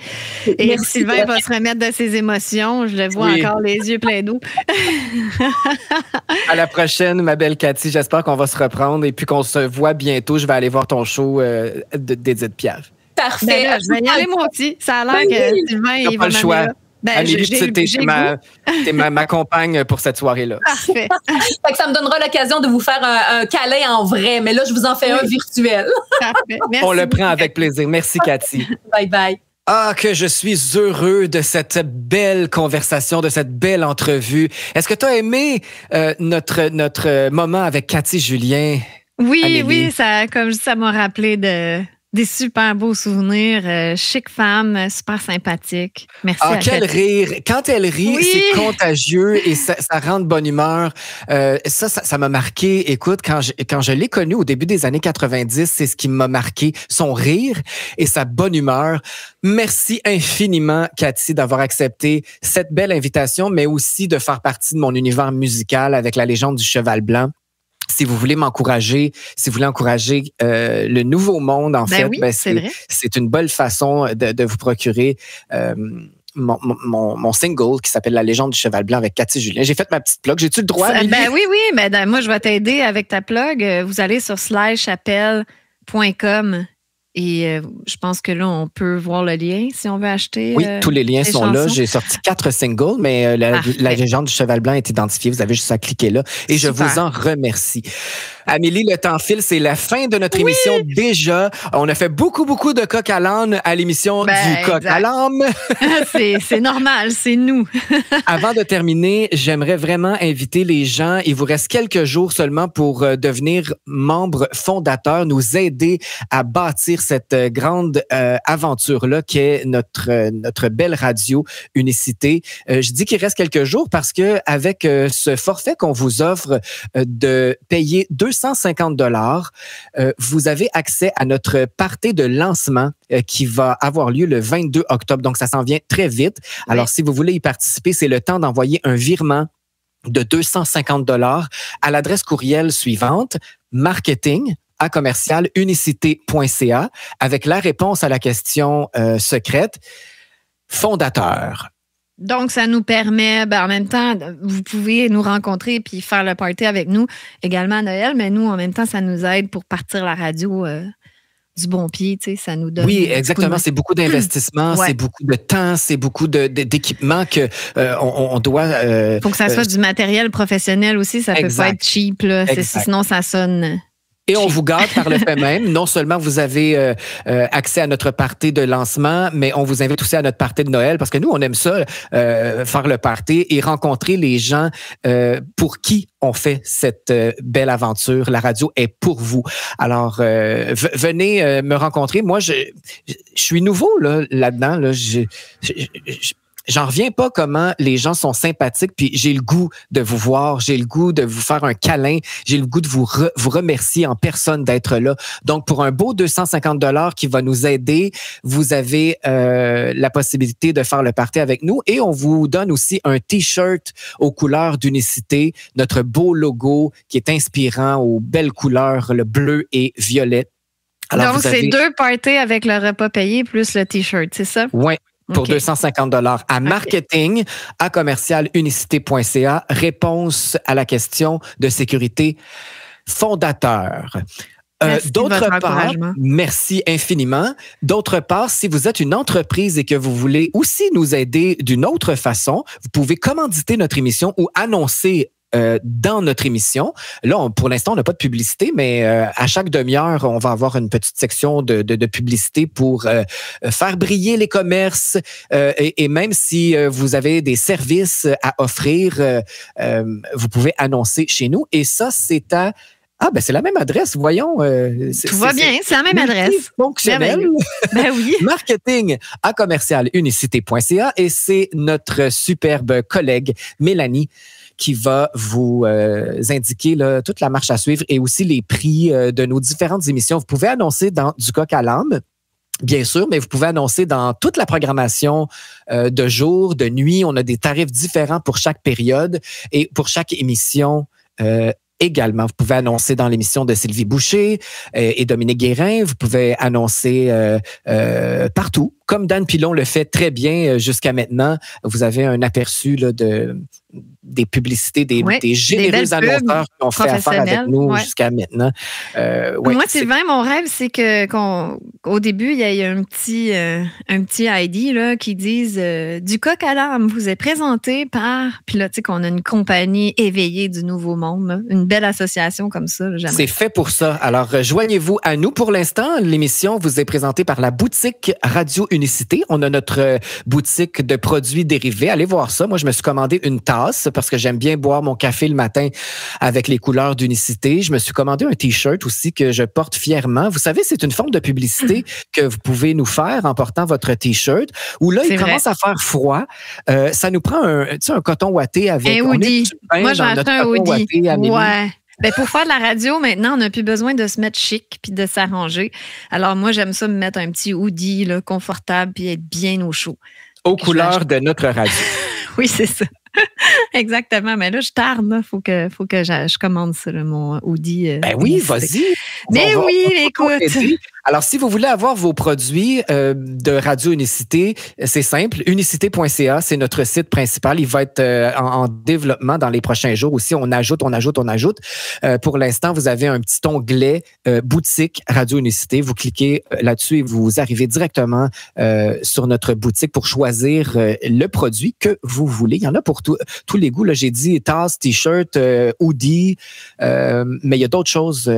Et merci, Sylvain va se remettre de ses émotions. Je le vois encore les yeux pleins d'eau. À la prochaine, ma belle Cathy. J'espère qu'on va se reprendre et puis qu'on se voit bientôt. Je vais aller voir ton show d'Édith Piaf. Parfait. Ben là, je vais y aller moi aussi. Ça a l'air que Sylvain, il va pas le choix. Ben, Amélie, t'es ma compagne pour cette soirée-là. Parfait. Fait que ça me donnera l'occasion de vous faire un câlin en vrai, mais là, je vous en fais un virtuel. Parfait. Merci. On le prend avec plaisir. Merci, Cathy. Bye bye. Ah, que je suis heureux de cette belle conversation, de cette belle entrevue. Est-ce que tu as aimé notre moment avec Cathy Julien? Oui, Amélie? Oui, comme ça m'a rappelé des super beaux souvenirs. Chic femme, super sympathique. Merci. Ah, quel rire. Quand elle rit, c'est contagieux et ça rend de bonne humeur. Ça m'a marqué. Écoute, quand je l'ai connue au début des années 90, c'est ce qui m'a marqué. Son rire et sa bonne humeur. Merci infiniment, Cathy, d'avoir accepté cette belle invitation, mais aussi de faire partie de mon univers musical avec la légende du Cheval Blanc. Si vous voulez m'encourager, si vous voulez encourager le nouveau monde, c'est une bonne façon de vous procurer mon single qui s'appelle La légende du Cheval Blanc avec Cathy Julien. J'ai fait ma petite plug. J'ai-tu le droit? Oui. Moi, je vais t'aider avec ta plug. Vous allez sur /appel.com et je pense que là, on peut voir le lien si on veut acheter. Oui, tous les liens sont là. J'ai sorti 4 singles, mais la légende du Cheval Blanc est identifiée. Vous avez juste à cliquer là. Et je vous en remercie. Amélie, le temps file, c'est la fin de notre émission déjà. On a fait beaucoup de coq à l'âne à l'émission du coq à l'âne. C'est normal, c'est nous. Avant de terminer, j'aimerais vraiment inviter les gens, il vous reste quelques jours seulement pour devenir membre fondateur, nous aider à bâtir cette grande aventure-là qui est notre belle radio Unicité. Je dis qu'il reste quelques jours parce que avec ce forfait qu'on vous offre de payer 250 $, vous avez accès à notre party de lancement qui va avoir lieu le 22 octobre. Donc, ça s'en vient très vite. Alors, si vous voulez y participer, c'est le temps d'envoyer un virement de 250 $ à l'adresse courriel suivante, marketing@unicité.ca avec la réponse à la question secrète, fondateur. Donc, ça nous permet, en même temps, vous pouvez nous rencontrer puis faire le party avec nous également à Noël, mais nous, en même temps, ça nous aide pour partir la radio du bon pied, tu sais, ça nous donne... Oui, exactement. C'est beaucoup d'investissement, c'est beaucoup de temps, c'est beaucoup d'équipements que on doit... faut que ça soit du matériel professionnel aussi, ça peut pas être cheap, là, sinon ça sonne... Et on vous gâte par le fait même. Non seulement vous avez accès à notre party de lancement, mais on vous invite aussi à notre party de Noël parce que nous, on aime ça, faire le party et rencontrer les gens pour qui on fait cette belle aventure. La radio est pour vous. Alors, venez me rencontrer. Moi, je suis nouveau là-dedans. Là. J'en reviens pas comment les gens sont sympathiques, puis j'ai le goût de vous voir, j'ai le goût de vous faire un câlin, j'ai le goût de vous remercier en personne d'être là. Donc, pour un beau 250 $ qui va nous aider, vous avez la possibilité de faire le party avec nous et on vous donne aussi un T-shirt aux couleurs d'Unicité, notre beau logo qui est inspirant aux belles couleurs, le bleu et violet. Alors, donc, c'est 2 parties avec le repas payé plus le T-shirt, c'est ça? Oui. Pour 250 $ à marketing@unicité.ca. Réponse à la question de sécurité fondateur. D'autre part, merci infiniment. D'autre part, si vous êtes une entreprise et que vous voulez aussi nous aider d'une autre façon, vous pouvez commanditer notre émission ou annoncer dans notre émission. Là, pour l'instant, on n'a pas de publicité, mais à chaque demi-heure, on va avoir une petite section de publicité pour faire briller les commerces et même si vous avez des services à offrir, vous pouvez annoncer chez nous. Et ça, c'est à... c'est la même adresse, voyons. Tout va bien, c'est la même adresse. Fonctionnel. Ben oui. marketing@unicité.ca et c'est notre superbe collègue Mélanie qui va vous indiquer toute la marche à suivre et aussi les prix de nos différentes émissions. Vous pouvez annoncer dans du coq à l'âne, bien sûr, mais vous pouvez annoncer dans toute la programmation de jour, de nuit. On a des tarifs différents pour chaque période et pour chaque émission également. Vous pouvez annoncer dans l'émission de Sylvie Boucher et Dominique Guérin. Vous pouvez annoncer partout, comme Dan Pilon le fait très bien jusqu'à maintenant. Vous avez un aperçu là, des publicités, des généreux annonceurs qui ont fait affaire avec nous jusqu'à maintenant. Moi, Sylvain, mon rêve, c'est qu'au début, il y ait un petit ID là, qui dise du coq à l'âne vous est présenté par... Puis là, tu sais qu'on a une compagnie éveillée du Nouveau Monde, là, une belle association comme ça. Là, c'est fait pour ça. Alors, joignez-vous à nous. Pour l'instant, l'émission vous est présentée par la boutique Radio Unicité. On a notre boutique de produits dérivés. Allez voir ça. Moi, je me suis commandé une tasse parce que j'aime bien boire mon café le matin avec les couleurs d'Unicité. Je me suis commandé un T-shirt aussi que je porte fièrement. Vous savez, c'est une forme de publicité que vous pouvez nous faire en portant votre T-shirt. Où là, il commence à faire froid. Ça nous prend un coton ouaté avec... Un hoodie. Moi, j'ai acheté un hoodie. Ouais. Ben, pour faire de la radio, maintenant, on n'a plus besoin de se mettre chic puis de s'arranger. Alors, moi, j'aime ça me mettre un petit hoodie là, confortable puis être bien au chaud. Aux couleurs de notre radio. Oui, c'est ça. Exactement. Mais là, je tarde. Il faut que je commande ça, là, mon hoodie. Ben oui, vas-y. Mais écoute. Alors, si vous voulez avoir vos produits de Radio Unicité, c'est simple. Unicité.ca, c'est notre site principal. Il va être en développement dans les prochains jours aussi. On ajoute. Pour l'instant, vous avez un petit onglet boutique Radio Unicité. Vous cliquez là-dessus et vous arrivez directement sur notre boutique pour choisir le produit que vous voulez. Il y en a pour tous les goûts. Là, j'ai dit tasse, t-shirt, hoodie, mais il y a d'autres choses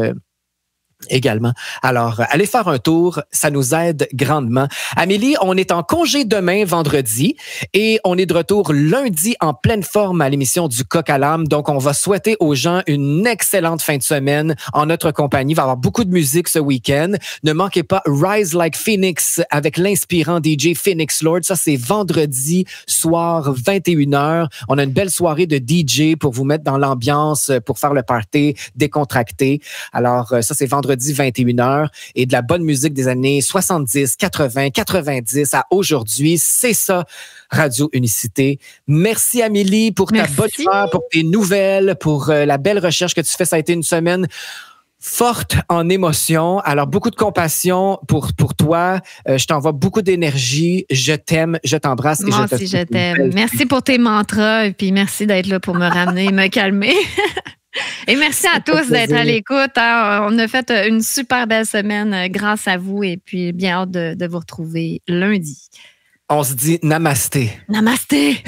également. Alors, allez faire un tour, ça nous aide grandement. Amélie, on est en congé demain, vendredi, et on est de retour lundi en pleine forme à l'émission du Coq à l'âme. Donc, on va souhaiter aux gens une excellente fin de semaine en notre compagnie. Il va y avoir beaucoup de musique ce week-end. Ne manquez pas Rise Like Phoenix avec l'inspirant DJ Phoenix Lord. Ça, c'est vendredi soir, 21h. On a une belle soirée de DJ pour vous mettre dans l'ambiance, pour faire le party décontracté. Alors, ça, c'est vendredi 21h et de la bonne musique des années 70, 80, 90 à aujourd'hui. C'est ça, Radio Unicité. Merci Amélie pour ta bonne humeur, pour tes nouvelles, pour la belle recherche que tu fais. Ça a été une semaine forte en émotions. Alors, beaucoup de compassion pour toi. Je t'envoie beaucoup d'énergie. Je t'aime, je t'embrasse. Moi aussi, je t'aime. Merci pour tes mantras et puis merci d'être là pour me ramener, me calmer. Et merci à tous d'être à l'écoute. On a fait une super belle semaine grâce à vous et puis bien hâte de vous retrouver lundi. On se dit namasté. Namasté.